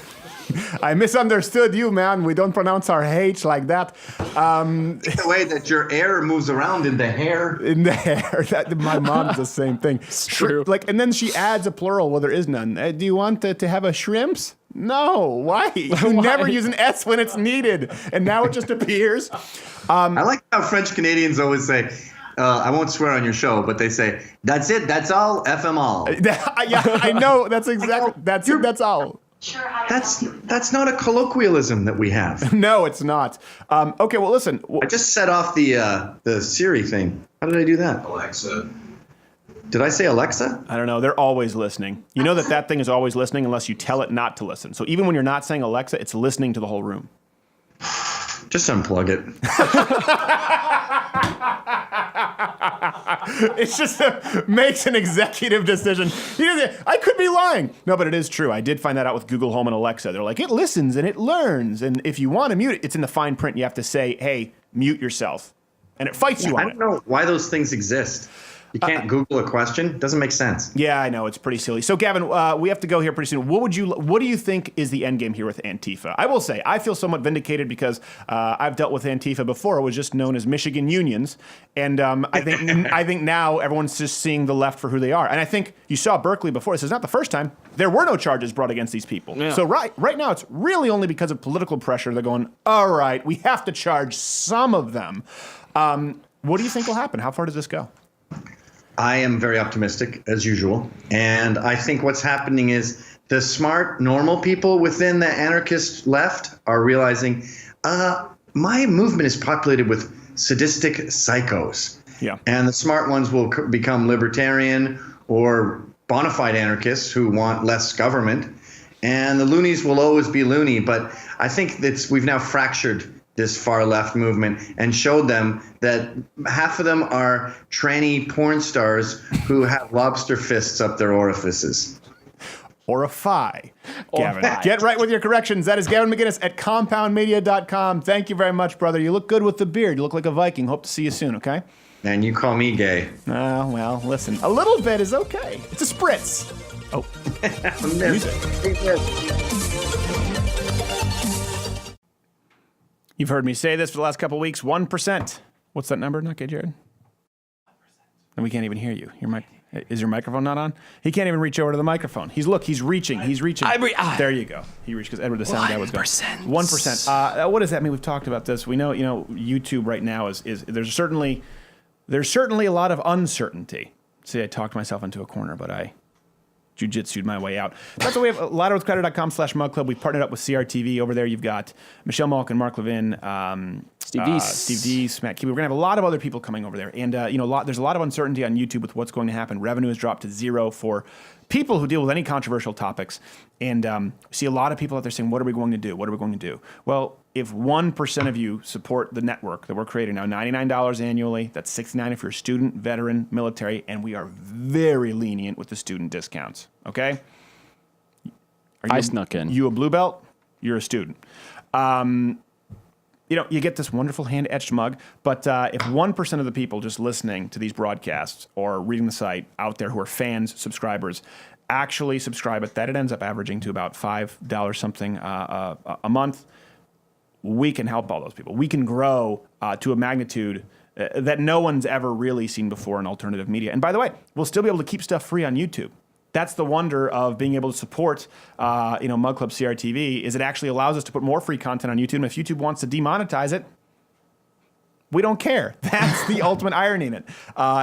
I misunderstood you, man. We don't pronounce our H like that. The way that your air moves around in the hair. In the hair. My mom's the same thing. It's true. And then she adds a plural where there is none. Do you want to have a shrimps? No. Why? You never use an S when it's needed. And now it just appears. I like how French Canadians always say, I won't swear on your show, but they say, that's it, that's all, F them all. Yeah, I know. That's exactly, that's it, that's all. That's not a colloquialism that we have. No, it's not. Okay, well, listen. I just set off the Siri thing. How did I do that? Alexa. Did I say Alexa? I don't know. They're always listening. You know that thing is always listening unless you tell it not to listen. So even when you're not saying Alexa, it's listening to the whole room. Just unplug it. It just makes an executive decision. I could be lying. No, but it is true. I did find that out with Google Home and Alexa. They're like, it listens and it learns. And if you want to mute it, it's in the fine print. You have to say, hey, mute yourself. And it fights you on it. I don't know why those things exist. You can't Google a question. It doesn't make sense. Yeah, I know. It's pretty silly. So, Gavin, we have to go here pretty soon. What do you think is the end game here with Antifa? I will say, I feel somewhat vindicated because I've dealt with Antifa before. It was just known as Michigan Unions. And I think now everyone's just seeing the left for who they are. And I think you saw Berkeley before. This is not the first time. There were no charges brought against these people. Yeah. So right now, it's really only because of political pressure. They're going, all right, we have to charge some of them. What do you think will happen? How far does this go? I am very optimistic, as usual. And I think what's happening is the smart, normal people within the anarchist left are realizing, my movement is populated with sadistic psychos. Yeah. And the smart ones will become libertarian or bona fide anarchists who want less government. And the loonies will always be loony. But I think we've now fractured this far left movement and showed them that half of them are tranny porn stars who have lobster fists up their orifices. or a phi, Gavin. phi. Get right with your corrections. That is Gavin McInnes at compoundmedia.com. Thank you very much, brother. You look good with the beard. You look like a Viking. Hope to see you soon, okay? And you call me gay. Well, listen. A little bit is okay. It's a spritz. Oh. Music. You've heard me say this for the last couple of weeks. 1%. What's that number? Not good, Jared? And we can't even hear you. Is your microphone not on? He can't even reach over to the microphone. He's reaching. There you go. He reached because Edward the sound guy was going. 1%. What does that mean? We've talked about this. We know, YouTube right now is there's certainly a lot of uncertainty. See, I talked myself into a corner, but I jiu-jitsu'd my way out. That's why we have louderwithcrowder.com/mugclub. We've partnered up with CRTV. Over there, you've got Michelle Malkin, Mark Levin, Steve Deese, Matt Keeble. We're going to have a lot of other people coming over there. And, there's a lot of uncertainty on YouTube with what's going to happen. Revenue has dropped to zero for people who deal with any controversial topics. And we see a lot of people out there saying, what are we going to do? What are we going to do? Well, if 1% of you support the network that we're creating now, $99 annually, that's $69 if you're a student, veteran, military, and we are very lenient with the student discounts, okay? I snuck in. You a blue belt? You're a student. You get this wonderful hand-etched mug, but if 1% of the people just listening to these broadcasts or reading the site out there who are fans, subscribers, actually subscribe it, that it ends up averaging to about $5 something a month, we can help all those people. We can grow to a magnitude that no one's ever really seen before in alternative media. And by the way, we'll still be able to keep stuff free on YouTube. That's the wonder of being able to support, Mug Club CRTV, is it actually allows us to put more free content on YouTube. And if YouTube wants to demonetize it, we don't care. That's the ultimate irony in it.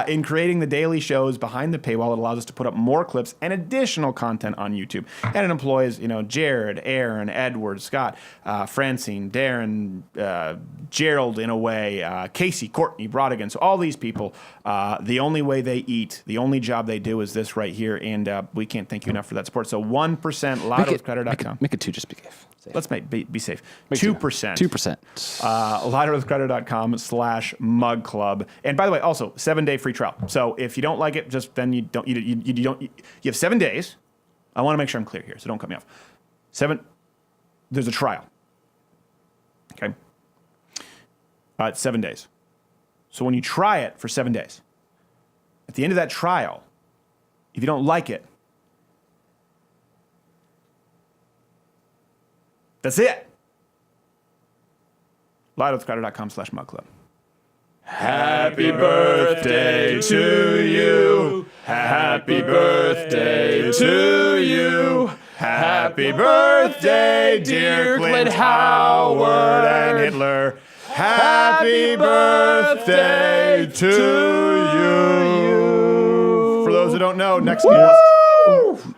In creating the daily shows behind the paywall, it allows us to put up more clips and additional content on YouTube. And it employs, Jared, Aaron, Edward, Scott, Francine, Darren, Gerald in a way, Casey, Courtney, Brodigan. So all these people, the only way they eat, the only job they do is this right here. And we can't thank you enough for that support. So 1%, louderwithcrowder.com. Make it 2 just be safe. Let's be safe. 2%. 2%. louderwithcrowder.com/mug club. And by the way, also 7-day free trial. So if you don't like it, just then you have 7 days. I want to make sure I'm clear here, so don't cut me off. There's a trial. Okay. It's 7 days. So when you try it for 7 days, at the end of that trial, if you don't like it, that's it. louderwithcrowder.com/mug club. Happy birthday to you. Happy birthday to you. Happy birthday, dear Clint Howard and Hitler. Happy birthday to you. For those who don't know, next guest,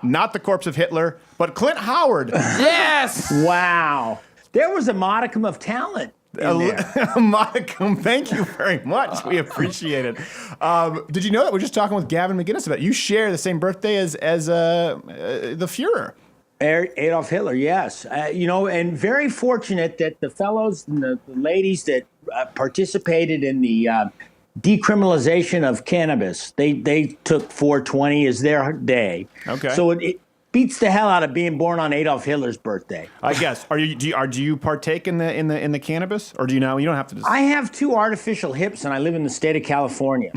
not the corpse of Hitler, but Clint Howard. Yes! Wow. There was a modicum of talent. A modicum. Thank you very much. We appreciate it. Did you know that we're just talking with Gavin McInnes about it? You share the same birthday as the Fuhrer. Adolf Hitler, yes. And very fortunate that the fellows and the ladies that participated in the decriminalization of cannabis, they took 420 as their day. Okay. So it beats the hell out of being born on Adolf Hitler's birthday. I guess. Do you partake in the cannabis, or do you know? You don't have to. I have 2 artificial hips, and I live in the state of California.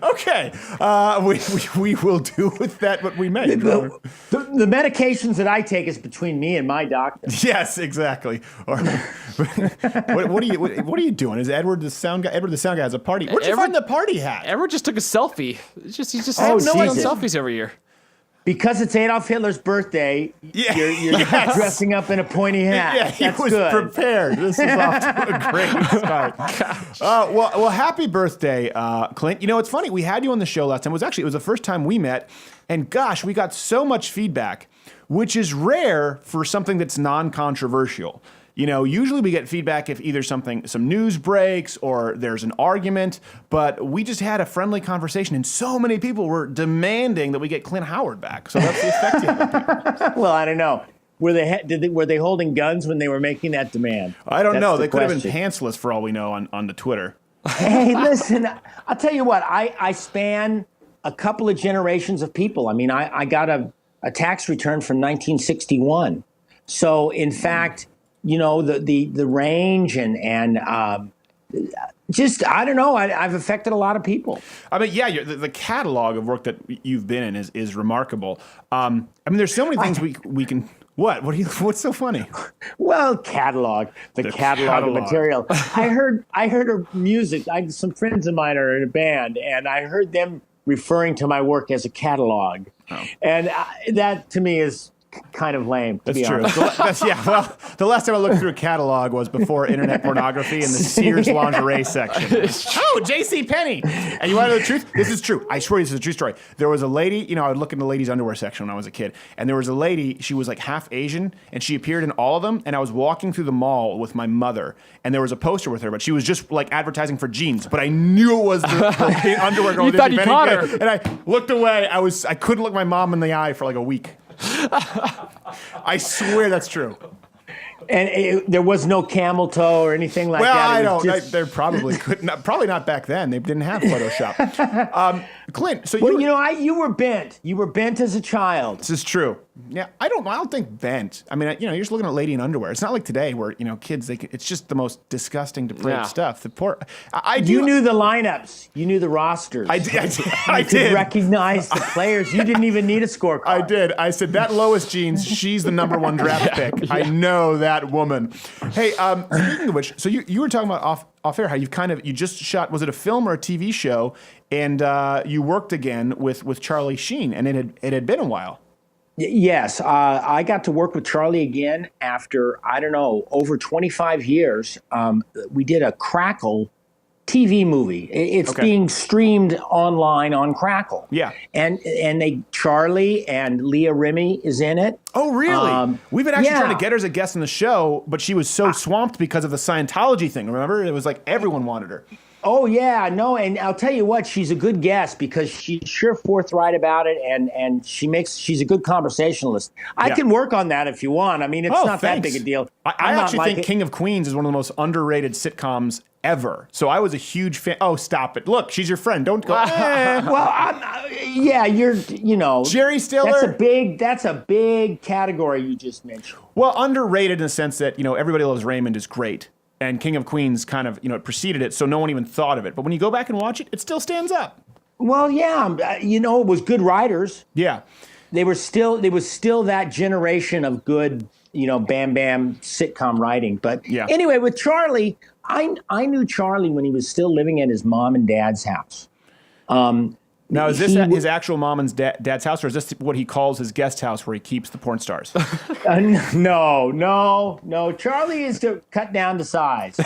Okay, we will do with that what we may. The medications that I take is between me and my doctor. Yes, exactly. Or, what are you doing? Is Edward the sound guy? Edward the sound guy has a party. Where'd you find the party hat? Edward just took a selfie. He's just Jesus. selfies every year. Because it's Adolf Hitler's birthday, you're Yes. dressing up in a pointy hat. Yeah, he That's was good. prepared. This is off to a great start. Well, happy birthday, Clint. It's funny. We had you on the show last time. It was the first time we met, and gosh, we got so much feedback, which is rare for something that's non-controversial. Usually we get feedback if either some news breaks or there's an argument, but we just had a friendly conversation and so many people were demanding that we get Clint Howard back. So that's the effect you have. Well, I don't know. Were they holding guns when they were making that demand? I don't know. They could have question. been pantsless for all we know on the Twitter. Hey, listen, I'll tell you what. I span a couple of generations of people. I mean, I got a tax return from 1961. So in fact, the range and just, I don't know, I've affected a lot of people. I mean, yeah, the catalog of work that you've been in is remarkable. I mean, there's so many things we can. What's so funny? Well, the catalog of material. I heard her music. Some friends of mine are in a band, and I heard them referring to my work as a catalog, and that to me is kind of lame, to be honest. Well, the last time I looked through a catalog was before internet pornography in the Sears lingerie section. Oh, J.C. Penney. And you want to know the truth? This is true. I swear this is a true story. There was a lady, I would look in the ladies' underwear section when I was a kid, and there was a lady, she was like half Asian, and she appeared in all of them, and I was walking through the mall with my mother, and there was a poster with her, but she was just like advertising for jeans, but I knew it was the underwear girl. You thought you caught her. And I looked away. I couldn't look my mom in the eye for like a week. I swear that's true. And there was no camel toe or anything like that. Well, I don't. There probably probably not back then. They didn't have Photoshop. Clint, so you were bent. You were bent as a child. This is true. Yeah, I don't think bent. I mean, you're just looking at a lady in underwear. It's not like today where kids it's just the most disgusting, depraved stuff. The poor. You knew the lineups. You knew the rosters. I did. You could recognize the players. You didn't even need a scorecard. I did. I said that Lois Jeans. She's the number one draft pick. I know that woman. Hey, speaking of which, so you were talking about off air how you just shot. Was it a film or a TV show? And you worked again with Charlie Sheen, and it had been a while. Yes, I got to work with Charlie again after, I don't know, over 25 years. We did a Crackle TV movie. It's being streamed online on Crackle. Yeah. And Charlie and Leah Remini is in it. Oh, really? We've been actually trying to get her as a guest on the show, but she was so swamped because of the Scientology thing. Remember? It was like everyone wanted her. Oh, yeah, no, and I'll tell you what, she's a good guest because she's sure forthright about it, and she's a good conversationalist. I can work on that if you want. I mean, it's not that big a deal. I actually think King of Queens is one of the most underrated sitcoms ever. So I was a huge fan. Oh, stop it. Look, she's your friend. Don't go. Well, you're, Jerry Stiller. That's a big category you just mentioned. Well, underrated in the sense that, Everybody Loves Raymond is great. And King of Queens kind of, it preceded it, so no one even thought of it. But when you go back and watch it, it still stands up. Well, yeah, it was good writers. Yeah. There was still that generation of good, bam bam sitcom writing. But anyway, with Charlie, I knew Charlie when he was still living at his mom and dad's house. Now, is this his actual mom and dad's house, or is this what he calls his guest house where he keeps the porn stars? No. Charlie is to cut down to size.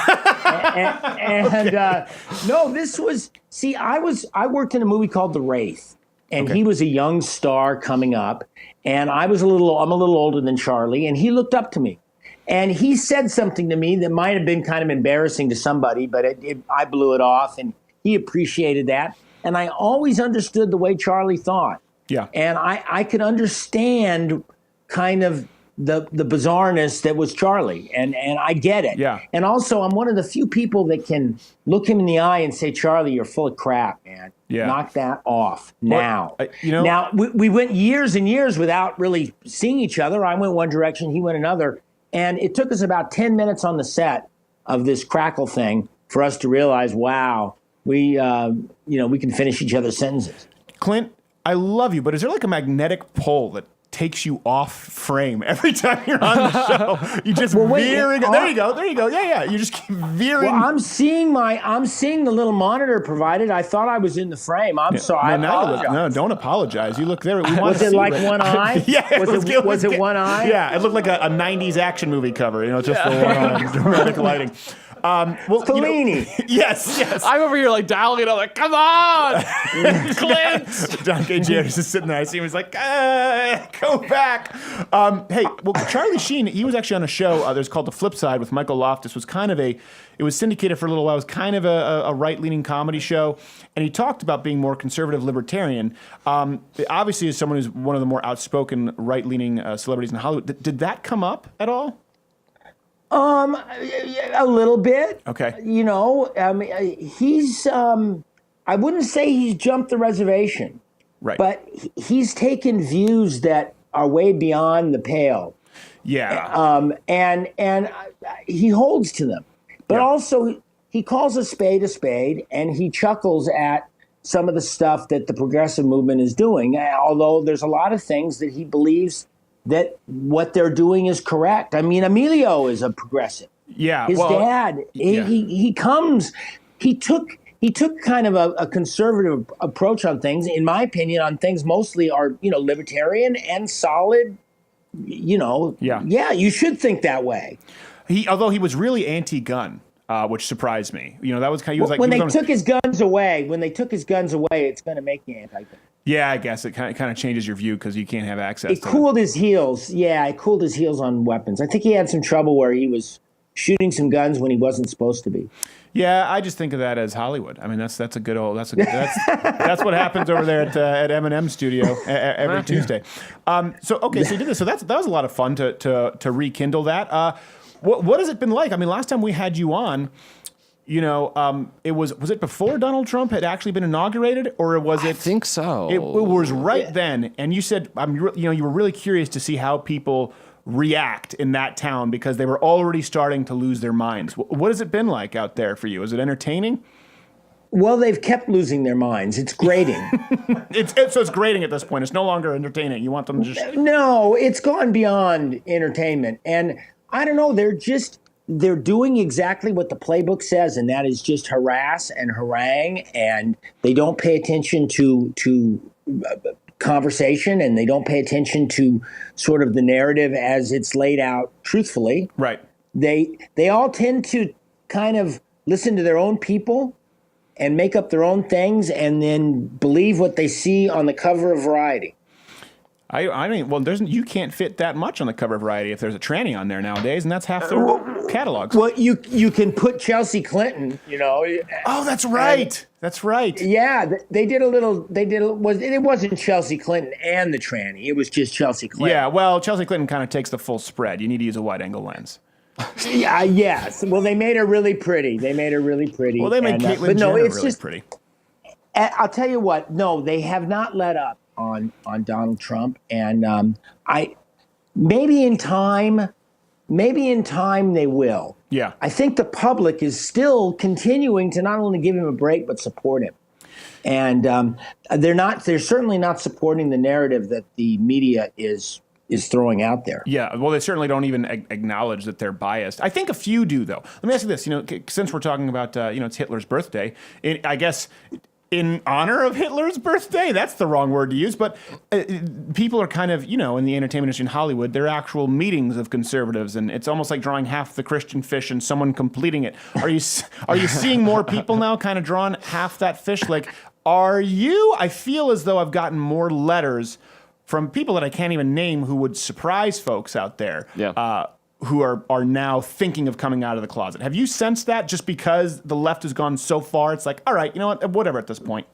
No, this was, I worked in a movie called The Wraith, and he was a young star coming up, and I'm a little older than Charlie, and he looked up to me. And he said something to me that might have been kind of embarrassing to somebody, but I blew it off, and he appreciated that. And I always understood the way Charlie thought. Yeah. And I could understand kind of the bizarreness that was Charlie. And I get it. Yeah. And also, I'm one of the few people that can look him in the eye and say, Charlie, you're full of crap, man. Yeah. Knock that off now. Well, Now, we went years and years without really seeing each other. I went one direction, he went another. And it took us about 10 minutes on the set of this Crackle thing for us to realize, wow, we can finish each other's sentences. Clint, I love you, but is there like a magnetic pull that takes you off frame every time you're on the show? You just veering. There you go. Yeah. You just keep veering. Well, I'm seeing the little monitor provided. I thought I was in the frame. I'm sorry. No, don't apologize. You look there. Was it like one eye? Yeah. Was it one eye? Yeah. It looked like a 90s action movie cover. Just the one eye, dramatic lighting. Fellini. Yes. I'm over here like dialing it up, like, come on, Clint. John K. Jarvis is sitting there. I see him. He's like, go back. Hey, Charlie Sheen, he was actually on a show. There's called The Flip Side with Michael Loftus. It was syndicated for a little while. It was kind of a right-leaning comedy show, and he talked about being more conservative libertarian. Obviously, as someone who's one of the more outspoken right-leaning celebrities in Hollywood, did that come up at all? A little bit. Okay. He's, I wouldn't say he's jumped the reservation. Right. But he's taken views that are way beyond the pale. Yeah. And he holds to them. But also, he calls a spade, and he chuckles at some of the stuff that the progressive movement is doing, although there's a lot of things that he believes that what they're doing is correct. I mean, Emilio is a progressive. Yeah. His dad, he took kind of a conservative approach on things, in my opinion, on things mostly are, libertarian and solid, you should think that way. Although he was really anti-gun, which surprised me. That was kind of, he was like, when they took his guns away, it's going to make you anti-gun. Yeah, I guess it kind of changes your view because you can't have access. It cooled his heels. Yeah, it cooled his heels on weapons. I think he had some trouble where he was shooting some guns when he wasn't supposed to be. Yeah, I just think of that as Hollywood. I mean, that's what happens over there at M&M Studio every Tuesday. So you did this. So that was a lot of fun to rekindle that. What has it been like? I mean, last time we had you on, it was it before Donald Trump had actually been inaugurated, or was it? I think so. It was right then, and you said you were really curious to see how people react in that town because they were already starting to lose their minds. What has it been like out there for you? Is it entertaining? Well, they've kept losing their minds. It's grating. It's grating at this point. It's no longer entertaining. You want them to just... No, it's gone beyond entertainment. And I don't know, they're doing exactly what the playbook says, and that is just harass and harangue, and they don't pay attention to conversation, and they don't pay attention to sort of the narrative as it's laid out truthfully. Right. They all tend to kind of listen to their own people and make up their own things and then believe what they see on the cover of Variety. I mean, well, you can't fit that much on the cover of Variety if there's a tranny on there nowadays, and that's half their catalogs. Well, you can put Chelsea Clinton, Oh, that's right. That's right. Yeah, it wasn't Chelsea Clinton and the tranny. It was just Chelsea Clinton. Yeah, well, Chelsea Clinton kind of takes the full spread. You need to use a wide-angle lens. Yeah, yes. Well, they made her really pretty. Well, they made Caitlyn Jenner really pretty. I'll tell you what. No, they have not let up on Donald Trump, and maybe in time they will. Yeah, I think the public is still continuing to not only give him a break but support him, and they're certainly not supporting the narrative that the media is throwing out there. Yeah, well, they certainly don't even acknowledge that they're biased. I think a few do, though. Let me ask you this: since we're talking about it's Hitler's birthday, I guess. In honor of Hitler's birthday? That's the wrong word to use, but people are kind of, in the entertainment industry in Hollywood, they're actual meetings of conservatives, and it's almost like drawing half the Christian fish and someone completing it. Are you seeing more people now kind of drawing half that fish? Like, are you? I feel as though I've gotten more letters from people that I can't even name who would surprise folks out there. Yeah. Who are now thinking of coming out of the closet. Have you sensed that just because the left has gone so far? It's like, all right, whatever at this point.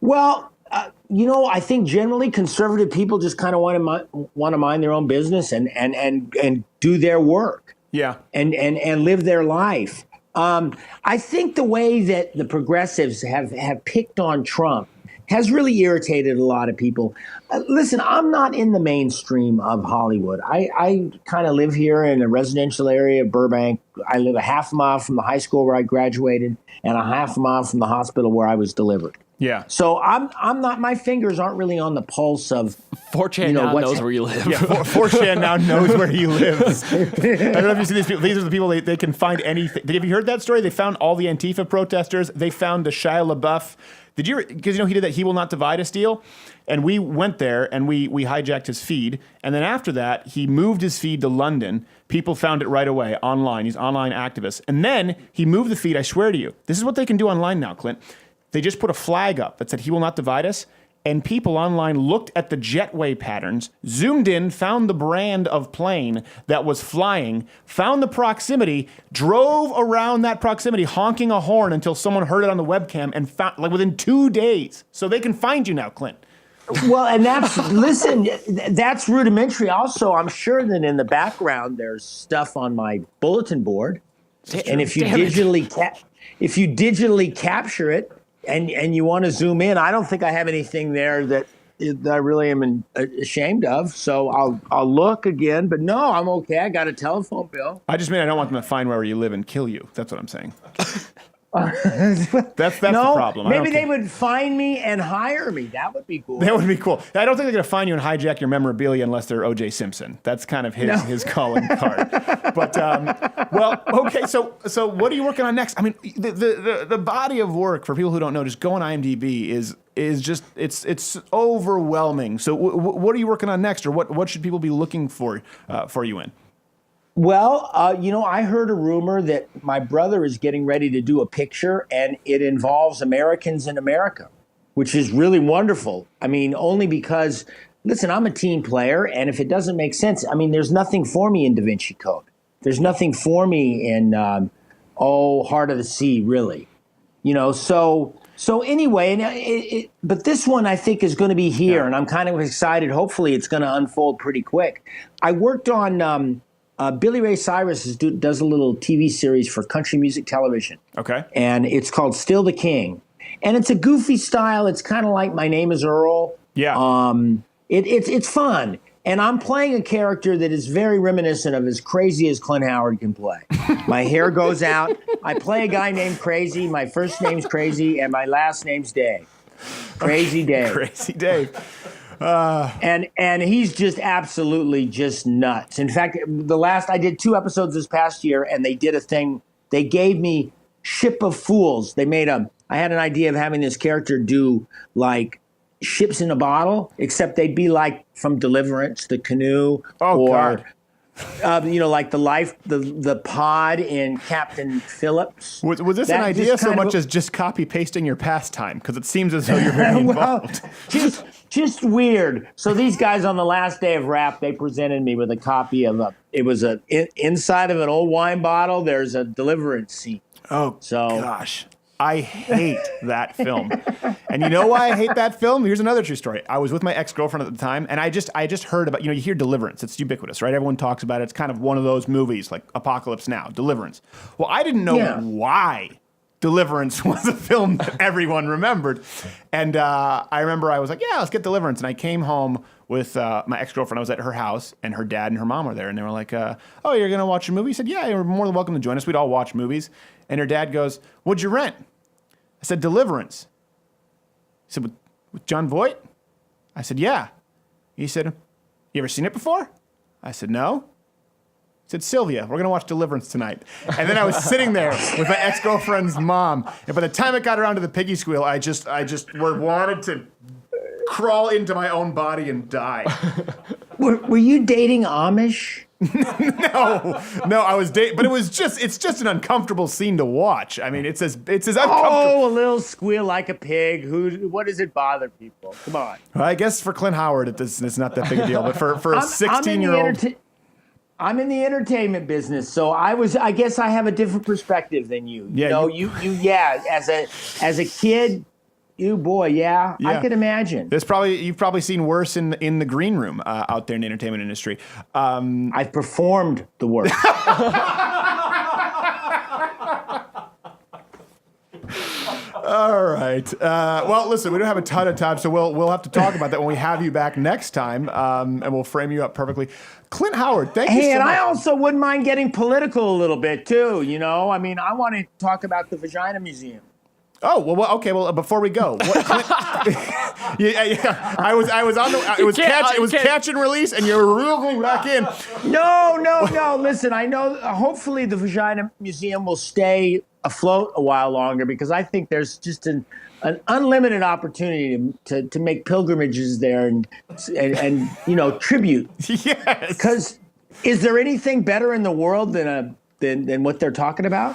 Well, I think generally conservative people just kind of want to mind their own business and do their work. Yeah. And live their life. I think the way that the progressives have picked on Trump has really irritated a lot of people. Listen, I'm not in the mainstream of Hollywood. I kind of live here in a residential area of Burbank. I live a half a mile from the high school where I graduated and a half a mile from the hospital where I was delivered. Yeah. So I'm not. My fingers aren't really on the pulse of. 4chan now knows where you live. Yeah, 4chan now knows where you live. I don't know if you see these people. These are the people they can find anything. Have you heard that story? They found all the Antifa protesters. They found the Shia LaBeouf. Did you? Because he did that "He Will Not Divide Us" deal, and we went there and we hijacked his feed, and then after that he moved his feed to London. People found it right away online. He's an online activist, and then he moved the feed. I swear to you, this is what they can do online now, Clint. They just put a flag up that said "He will not divide us," and people online looked at the jetway patterns, zoomed in, found the brand of plane that was flying, found the proximity, drove around that proximity, honking a horn until someone heard it on the webcam, and found within 2 days. So they can find you now, Clint. Well, and that's rudimentary. Also, I'm sure that in the background there's stuff on my bulletin board, and if you digitally capture it, and you want to zoom in, I don't think I have anything there that I really am ashamed of. So I'll look again. But no, I'm okay. I got a telephone bill. I just mean I don't want them to find where you live and kill you. That's what I'm saying. That's the problem. Maybe they would find me and hire me. That would be cool. That would be cool. I don't think they're going to find you and hijack your memorabilia unless they're O.J. Simpson. That's kind of his calling card. But well, okay. So what are you working on next? I mean, the body of work for people who don't know, just go on IMDb is just it's overwhelming. So what are you working on next, or what should people be looking for you in? Well, I heard a rumor that my brother is getting ready to do a picture, and it involves Americans in America, which is really wonderful. I mean, only because, listen, I'm a team player, and if it doesn't make sense, I mean, there's nothing for me in Da Vinci Code. There's nothing for me in, Heart of the Sea, really. So anyway, but this one I think is going to be here, and I'm kind of excited. Hopefully it's going to unfold pretty quick. I worked on... Billy Ray Cyrus does a little TV series for country music television. Okay. And it's called Still the King. And it's a goofy style. It's kind of like My Name is Earl. Yeah. It's fun. And I'm playing a character that is very reminiscent of as crazy as Clint Howard can play. My hair goes out. I play a guy named Crazy. My first name's Crazy, and my last name's Dave. Crazy Dave. Crazy Dave. And he's just absolutely just nuts. In fact, I did 2 episodes this past year, and they did a thing. They gave me Ship of Fools. I had an idea of having this character do like ships in a bottle, except they'd be like from Deliverance, the canoe, God. Like the pod in Captain Phillips. Was this an idea so much as just copy pasting your pastime? Because it seems as though you're very involved. Just weird. So these guys on the last day of rap, they presented me with a copy of inside of an old wine bottle. There's a Deliverance scene. Oh, gosh. I hate that film. And you know why I hate that film? Here's another true story. I was with my ex-girlfriend at the time, and I just heard about, you hear Deliverance. It's ubiquitous, right? Everyone talks about it. It's kind of one of those movies like Apocalypse Now, Deliverance. Well, I didn't know why Deliverance was a film that everyone remembered. And I remember I was like, yeah, let's get Deliverance. And I came home with my ex-girlfriend. I was at her house, and her dad and her mom were there. And they were like, oh, you're going to watch a movie? I said, yeah, you're more than welcome to join us. We'd all watch movies. And her dad goes, what'd you rent? I said, Deliverance. He said, with John Voight? I said, yeah. He said, you ever seen it before? I said, no. He said, Sylvia, we're going to watch Deliverance tonight. And then I was sitting there with my ex-girlfriend's mom. And by the time it got around to the piggy squeal, I just wanted to crawl into my own body and die. Were you dating Amish? No, I was dating, but it's just an uncomfortable scene to watch. I mean, it's as uncomfortable. Oh, a little squeal like a pig. What does it bother people? Come on. Well, I guess for Clint Howard, it's not that big a deal, but for a 16-year-old. I'm in the entertainment business, so I guess I have a different perspective than you. Yeah, as a kid. I could imagine. You've probably seen worse in the green room out there in the entertainment industry. I've performed the work. All right. Well, listen, we don't have a ton of time, so we'll have to talk about that when we have you back next time, and we'll frame you up perfectly. Clint Howard, thank you so much. And I also wouldn't mind getting political a little bit too. I mean, I want to talk about the Vagina Museum. Oh, well, okay. Well, before we go, I was on the. It was catch and release, and you're reeling back in. No. Listen, I know. Hopefully, the Vagina Museum will stay afloat a while longer because I think there's just an unlimited opportunity to make pilgrimages there and tribute. Yes. Because is there anything better in the world than what they're talking about?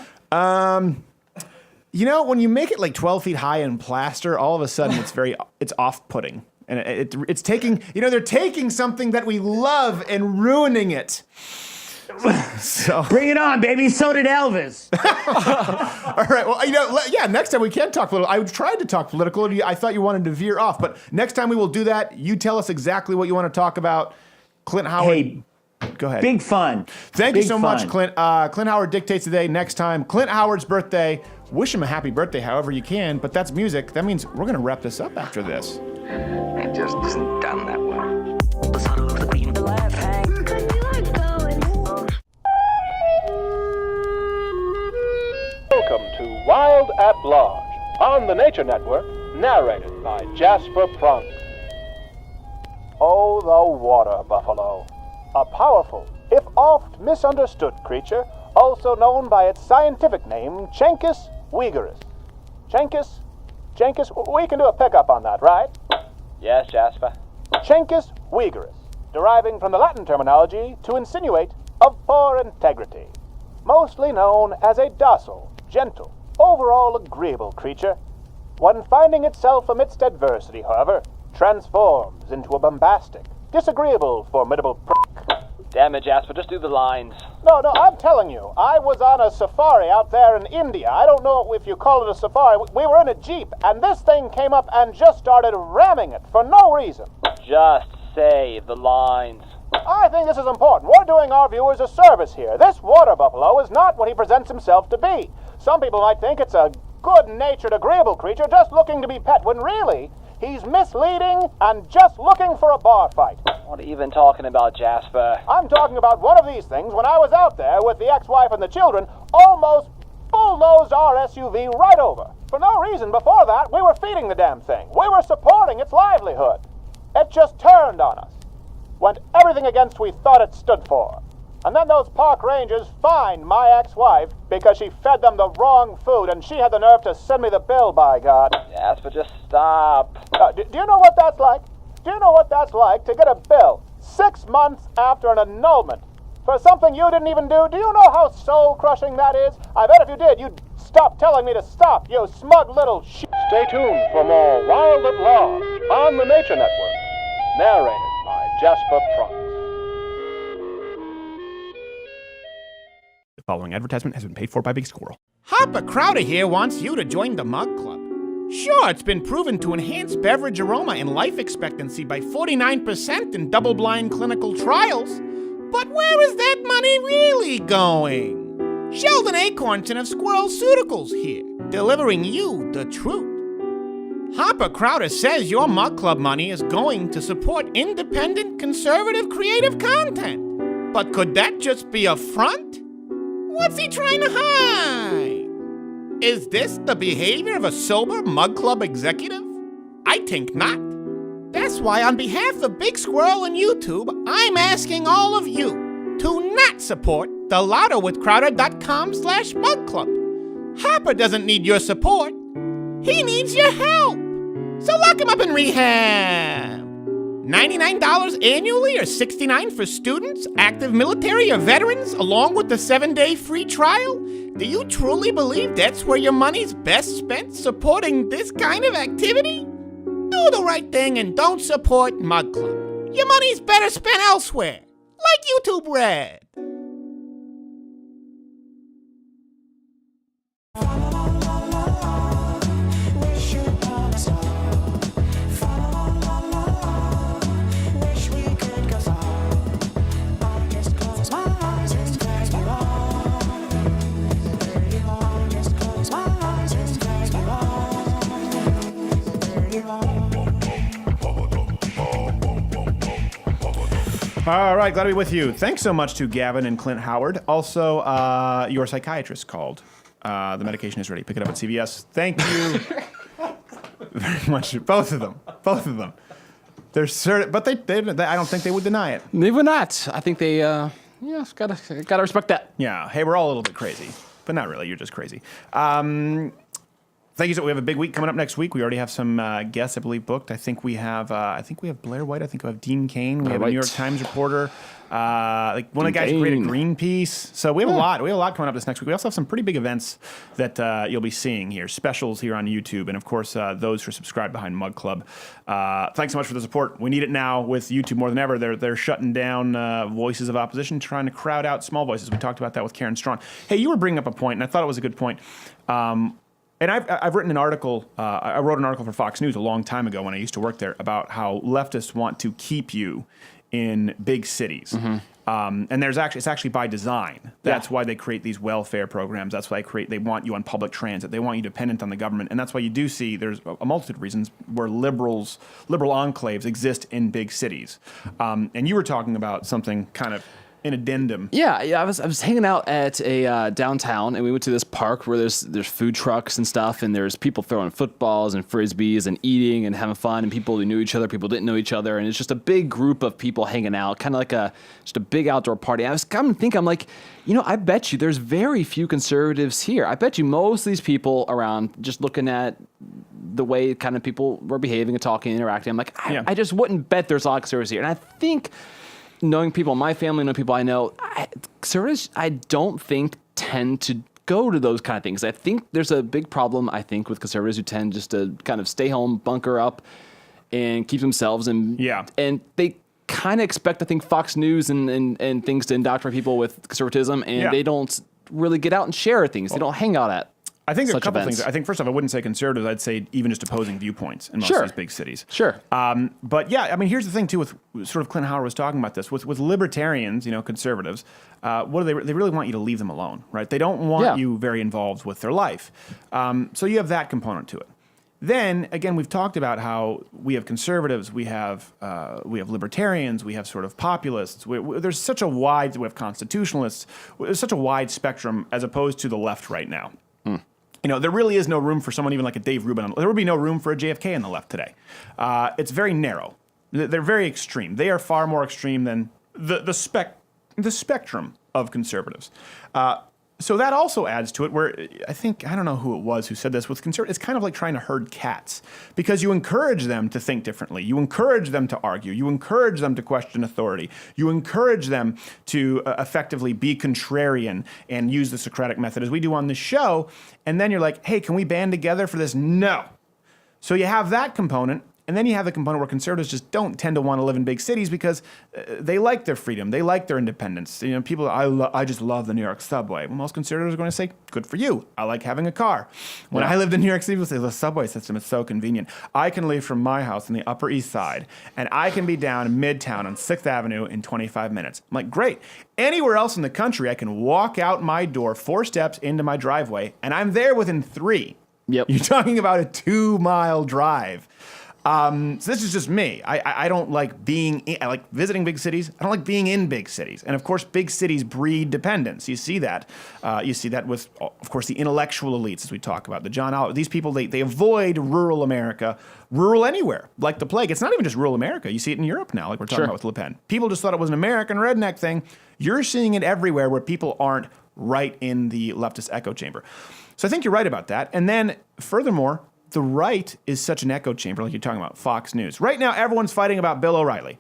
When you make it like 12 feet high in plaster, all of a sudden it's off-putting. And it's taking, they're taking something that we love and ruining it. So bring it on, baby. So did Elvis. All right. Well, next time we can talk political. I tried to talk political. I thought you wanted to veer off, but next time we will do that. You tell us exactly what you want to talk about. Clint Howard. Hey, go ahead. Big fun. Thank you so much, Clint. Clint Howard dictates today. Next time, Clint Howard's birthday. Wish him a happy birthday however you can, but that's music. That means we're going to wrap this up after this. It just isn't done that well. The son of the queen of the laugh hang. Welcome to Wild at Large on the Nature Network, narrated by Jasper Prunk. Oh, the water buffalo. A powerful, if oft misunderstood creature, also known by its scientific name, Chencus uigerus. Chencus, we can do a pickup on that, right? Yes, Jasper. Chencus uigerus, deriving from the Latin terminology to insinuate of poor integrity. Mostly known as a docile, gentle, overall agreeable creature. When finding itself amidst adversity, however, transforms into a bombastic, disagreeable, formidable prick. Damn it, Jasper, just do the lines. No, I'm telling you, I was on a safari out there in India. I don't know if you call it a safari. We were in a Jeep, and this thing came up and just started ramming it for no reason. Just say the lines. I think this is important. We're doing our viewers a service here. This water buffalo is not what he presents himself to be. Some people might think it's a good-natured, agreeable creature just looking to be pet, when really, he's misleading and just looking for a bar fight. What are you even talking about, Jasper? I'm talking about one of these things when I was out there with the ex-wife and the children, almost bulldozed our SUV right over. For no reason before that, we were feeding the damn thing. We were supporting its livelihood. It just turned on us. Went everything against we thought it stood for. And then those park rangers fined my ex-wife because she fed them the wrong food, and she had the nerve to send me the bill, by God. Jasper, just stop. Do you know what that's like? Do you know what that's like to get a bill 6 months after an annulment for something you didn't even do? Do you know how soul-crushing that is? I bet if you did, you'd stop telling me to stop, you smug little shit. Stay tuned for more Wild at Large on the Nature Network, narrated by Jasper Prunk. The following advertisement has been paid for by Big Squirrel. Harper Crowder here wants you to join the Mug Club. Sure, it's been proven to enhance beverage aroma and life expectancy by 49% in double-blind clinical trials. But where is that money really going? Sheldon Acornton of Squirrelceuticals here, delivering you the truth. Harper Crowder says your Mug Club money is going to support independent, conservative, creative content. But could that just be a front? What's he trying to hide? Is this the behavior of a sober Mug Club executive? I think not. That's why on behalf of Big Squirrel and YouTube, I'm asking all of you to not support the LottoWithCrowder.com/MugClub. Harper doesn't need your support. He needs your help. So lock him up in rehab. $99 annually or $69 for students, active military, or veterans, along with the 7-day free trial? Do you truly believe that's where your money's best spent, supporting this kind of activity? Do the right thing and don't support Mug Club. Your money's better spent elsewhere, like YouTube Red. All right, glad to be with you. Thanks so much to Gavin and Clint Howard. Also, your psychiatrist called. The medication is ready. Pick it up at CVS. Thank you very much. Both of them. They're certain, but they I don't think they would deny it. They would not. I think they, gotta respect that. Yeah. Hey, we're all a little bit crazy, but not really. You're just crazy. Thank you. So we have a big week coming up next week. We already have some guests, I believe, booked. I think we have Blair White. I think we have Dean Cain. We have a New York Times reporter. One of the guys who created Greenpeace. So we have a lot. We have a lot coming up this next week. We also have some pretty big events that you'll be seeing here. Specials here on YouTube, and of course those who are subscribed behind Mug Club. Thanks so much for the support. We need it now with YouTube more than ever. They're shutting down voices of opposition, trying to crowd out small voices. We talked about that with Karen Strawn. Hey, you were bringing up a point, and I thought it was a good point. And I've written an article, I wrote an article for Fox News a long time ago when I used to work there about how leftists want to keep you in big cities. And it's actually by design. That's why they create these welfare programs. That's why they want you on public transit. They want you dependent on the government. And that's why you do see there's a multitude of reasons where liberal enclaves exist in big cities. And you were talking about something kind of an addendum. Yeah. I was hanging out at a downtown, and we went to this park where there's food trucks and stuff, and there's people throwing footballs and frisbees and eating and having fun, and people who knew each other, people didn't know each other, and it's just a big group of people hanging out, kind of like just a big outdoor party. I was kind of thinking, I'm like, I bet you there's very few conservatives here. I bet you most of these people around just looking at the way kind of people were behaving and talking and interacting, I'm like, I just wouldn't bet there's a lot of conservatives here. And I think, knowing people in my family, knowing people I know, conservatives, I don't think tend to go to those kind of things. I think there's a big problem, with conservatives who tend just to kind of stay home, bunker up, and keep themselves. And they kind of expect, I think, Fox News and things to indoctrinate people with conservatism, and they don't really get out and share things. They don't hang out at I think there are a couple events. things. I think, first off, I wouldn't say conservatives. I'd say even just opposing viewpoints in most of these big cities. Sure. But yeah, I mean, here's the thing, too, with sort of Clint Howard was talking about this. With libertarians, conservatives, what do they really want you to leave them alone, right? They don't want you very involved with their life. So you have that component to it. Then, again, we've talked about how we have conservatives, we have libertarians, we have sort of populists. There's such a wide, we have constitutionalists. There's such a wide spectrum as opposed to the left right now. There really is no room for someone even like a Dave Rubin. There would be no room for a JFK on the left today. It's very narrow. They're very extreme. They are far more extreme than the spectrum of conservatives. So that also adds to it where I don't know who it was who said this, with conservatives, it's kind of like trying to herd cats because you encourage them to think differently. You encourage them to argue. You encourage them to question authority. You encourage them to effectively be contrarian and use the Socratic method as we do on this show. And then you're like, hey, can we band together for this? No. So you have that component. And then you have the component where conservatives just don't tend to want to live in big cities because they like their freedom. They like their independence. People, I just love the New York subway. Well, most conservatives are going to say, good for you. I like having a car. When I lived in New York City, people say, the subway system is so convenient. I can leave from my house on the Upper East Side, and I can be down in Midtown on 6th Avenue in 25 minutes. I'm like, great. Anywhere else in the country, I can walk out my door 4 steps into my driveway, and I'm there within 3. Yep. You're talking about a 2-mile drive. So this is just me. I don't like I like visiting big cities. I don't like being in big cities. And of course, big cities breed dependence. You see that. You see that with, of course, the intellectual elites, as we talk about. The John Oliver. These people, they avoid rural America, rural anywhere, like the plague. It's not even just rural America. You see it in Europe now, like we're talking about with Le Pen. People just thought it was an American redneck thing. You're seeing it everywhere where people aren't right in the leftist echo chamber. So I think you're right about that. And then, furthermore, the right is such an echo chamber, like you're talking about, Fox News. Right now, everyone's fighting about Bill O'Reilly.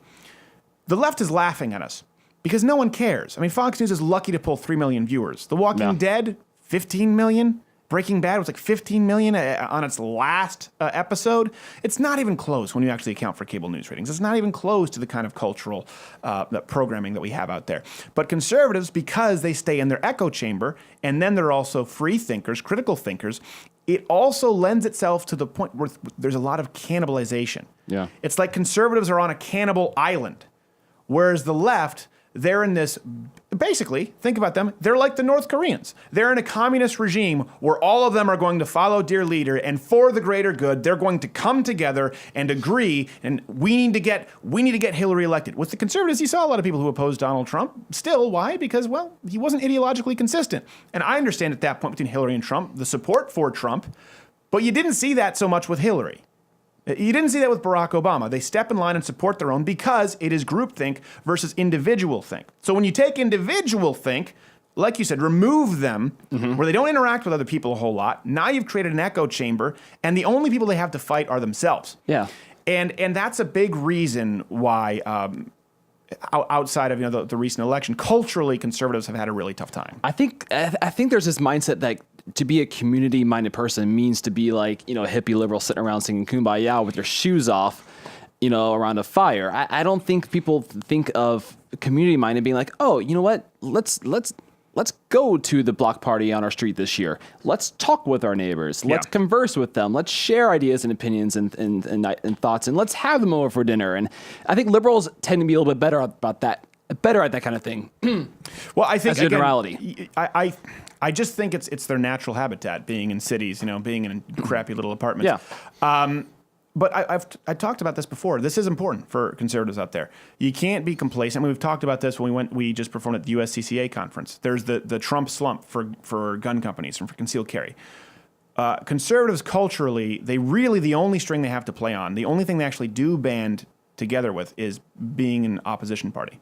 The left is laughing at us because no one cares. I mean, Fox News is lucky to pull 3 million viewers. The Walking Dead, 15 million. Breaking Bad was like 15 million on its last episode. It's not even close when you actually account for cable news ratings. It's not even close to the kind of cultural programming that we have out there. But conservatives, because they stay in their echo chamber, and then they're also free thinkers, critical thinkers, it also lends itself to the point where there's a lot of cannibalization. Yeah. It's like conservatives are on a cannibal island, whereas the left, they're in this, basically, think about them, they're like the North Koreans. They're in a communist regime where all of them are going to follow their leader, and for the greater good, they're going to come together and agree, and we need to get Hillary elected. With the conservatives, you saw a lot of people who opposed Donald Trump. Still, why? Because, well, he wasn't ideologically consistent. And I understand at that point between Hillary and Trump, the support for Trump, but you didn't see that so much with Hillary. You didn't see that with Barack Obama. They step in line and support their own because it is groupthink versus individual think. So when you take individual think, like you said, remove them where they don't interact with other people a whole lot, now you've created an echo chamber, and the only people they have to fight are themselves. Yeah. And that's a big reason why outside of the recent election, culturally, conservatives have had a really tough time. I think there's this mindset that to be a community-minded person means to be like, a hippie liberal sitting around singing Kumbaya with their shoes off, around a fire. I don't think people think of community-minded being like, oh, you know what? Let's let's go to the block party on our street this year. Let's talk with our neighbors. Let's converse with them. Let's share ideas and opinions and thoughts, and let's have them over for dinner. And I think liberals tend to be a little bit better about that, better at that kind of thing. Well, I think as a generality, I just think it's their natural habitat, being in cities, being in crappy little apartments. Yeah. But I talked about this before. This is important for conservatives out there. You can't be complacent. We've talked about this when we just performed at the USCCA conference. There's the Trump slump for gun companies and for concealed carry. Conservatives culturally, the only string they have to play on, the only thing they actually do band together with is being an opposition party.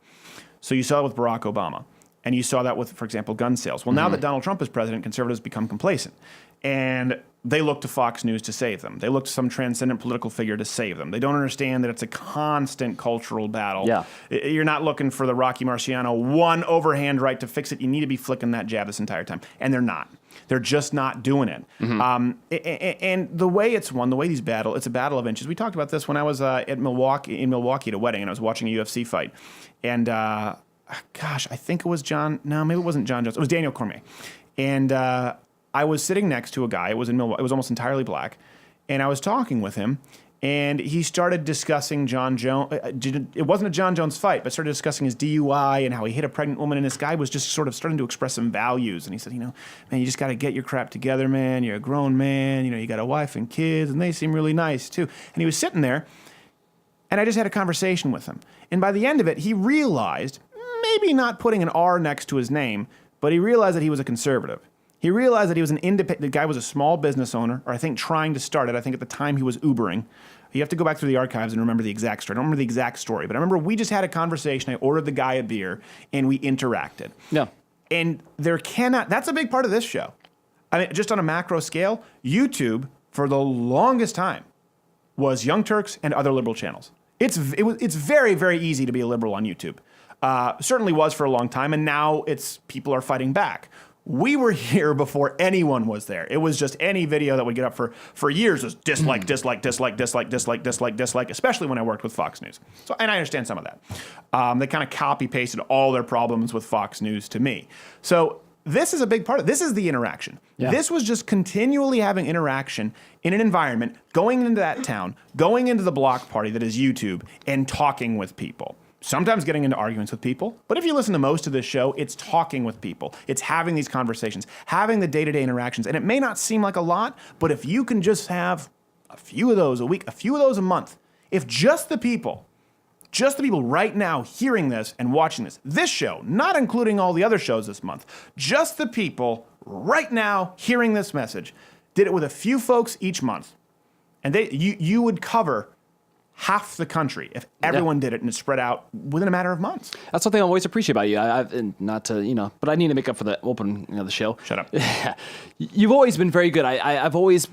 So you saw it with Barack Obama. And you saw that with, for example, gun sales. Well, now that Donald Trump is president, conservatives become complacent. And they look to Fox News to save them. They look to some transcendent political figure to save them. They don't understand that it's a constant cultural battle. Yeah. You're not looking for the Rocky Marciano one overhand right to fix it. You need to be flicking that jab this entire time. And they're not. They're just not doing it. And the way it's won, the way it's a battle of inches. We talked about this when I was in Milwaukee at a wedding, and I was watching a UFC fight. And gosh, I think it was maybe it wasn't John Jones. It was Daniel Cormier. And I was sitting next to a guy. It was in Milwaukee. It was almost entirely black. And I was talking with him, and he started discussing John Jones. It wasn't a John Jones fight, but started discussing his DUI and how he hit a pregnant woman. And this guy was just sort of starting to express some values. And he said, man, you just got to get your crap together, man. You're a grown man. You got a wife and kids, and they seem really nice, too. And he was sitting there, and I just had a conversation with him. And by the end of it, he realized, maybe not putting an R next to his name, but he realized that he was a conservative. He realized that he was an independent. The guy was a small business owner, or I think trying to start it. I think at the time he was Ubering. You have to go back through the archives and remember the exact story. I don't remember the exact story, but I remember we just had a conversation. I ordered the guy a beer, and we interacted. Yeah. And that's a big part of this show. I mean, just on a macro scale, YouTube, for the longest time, was Young Turks and other liberal channels. It's very, very easy to be a liberal on YouTube. Certainly was for a long time, and now people are fighting back. We were here before anyone was there. It was just any video that would get up for years was dislike, dislike, dislike, dislike, dislike, dislike, dislike, especially when I worked with Fox News. So, and I understand some of that. They kind of copy-pasted all their problems with Fox News to me. So this is a big part of it. This is the interaction. Yeah. This was just continually having interaction in an environment, going into that town, going into the block party that is YouTube, and talking with people. Sometimes getting into arguments with people. But if you listen to most of this show, it's talking with people. It's having these conversations, having the day-to-day interactions. And it may not seem like a lot, but if you can just have a few of those a week, a few of those a month, if just the people right now hearing this and watching this show, not including all the other shows this month, just the people right now hearing this message, did it with a few folks each month, and you would cover half the country if everyone did it and it spread out within a matter of months. That's something I always appreciate about you. But I need to make up for the opening of the show. Shut up. You've always been very good. I've always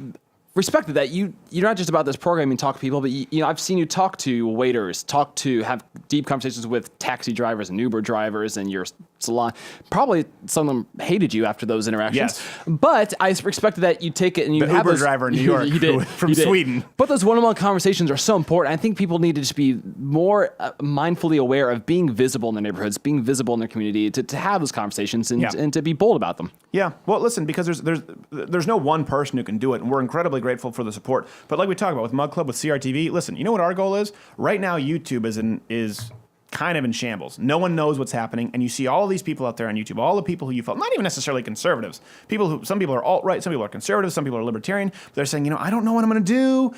respected that you're not just about this programming, talk to people, but I've seen you talk to waiters, have deep conversations with taxi drivers and Uber drivers and your salon. Probably some of them hated you after those interactions. Yes. But I respected that you take it and you the have Uber those, driver in New York from Sweden. But those one-on-one conversations are so important. I think people need to just be more mindfully aware of being visible in their neighborhoods, being visible in their community, to have those conversations and to be bold about them. Yeah. Well, listen, because there's no one person who can do it, and we're incredibly grateful for the support. But like we talked about with Mug Club, with CRTV, listen, you know what our goal is? Right now, YouTube is kind of in shambles. No one knows what's happening, and you see all of these people out there on YouTube, all the people who you felt, not even necessarily conservatives, some people are alt-right, some people are conservative, some people are libertarian, but they're saying, I don't know what I'm going to do.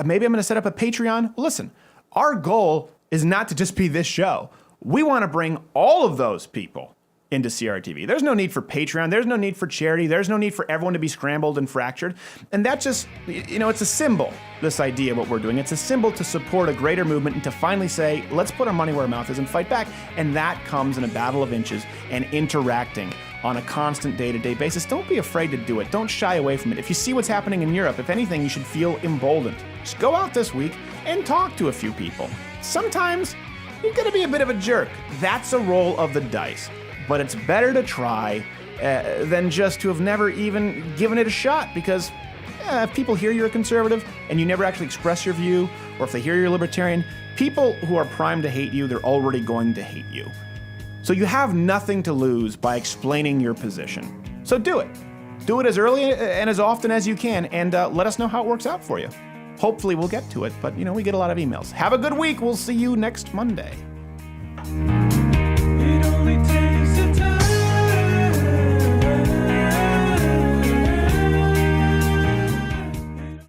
Maybe I'm going to set up a Patreon. Listen, our goal is not to just be this show. We want to bring all of those people into CRTV. There's no need for Patreon. There's no need for charity. There's no need for everyone to be scrambled and fractured. And that just, it's a symbol, this idea of what we're doing. It's a symbol to support a greater movement and to finally say, let's put our money where our mouth is and fight back. And that comes in a battle of inches and interacting on a constant day-to-day basis. Don't be afraid to do it. Don't shy away from it. If you see what's happening in Europe, if anything, you should feel emboldened. Just go out this week and talk to a few people. Sometimes you're going to be a bit of a jerk. That's a roll of the dice. But it's better to try than just to have never even given it a shot, because if people hear you're a conservative and you never actually express your view, or if they hear you're a libertarian, people who are primed to hate you, they're already going to hate you. So you have nothing to lose by explaining your position. So do it. Do it as early and as often as you can, and let us know how it works out for you. Hopefully we'll get to it, but we get a lot of emails. Have a good week. We'll see you next Monday.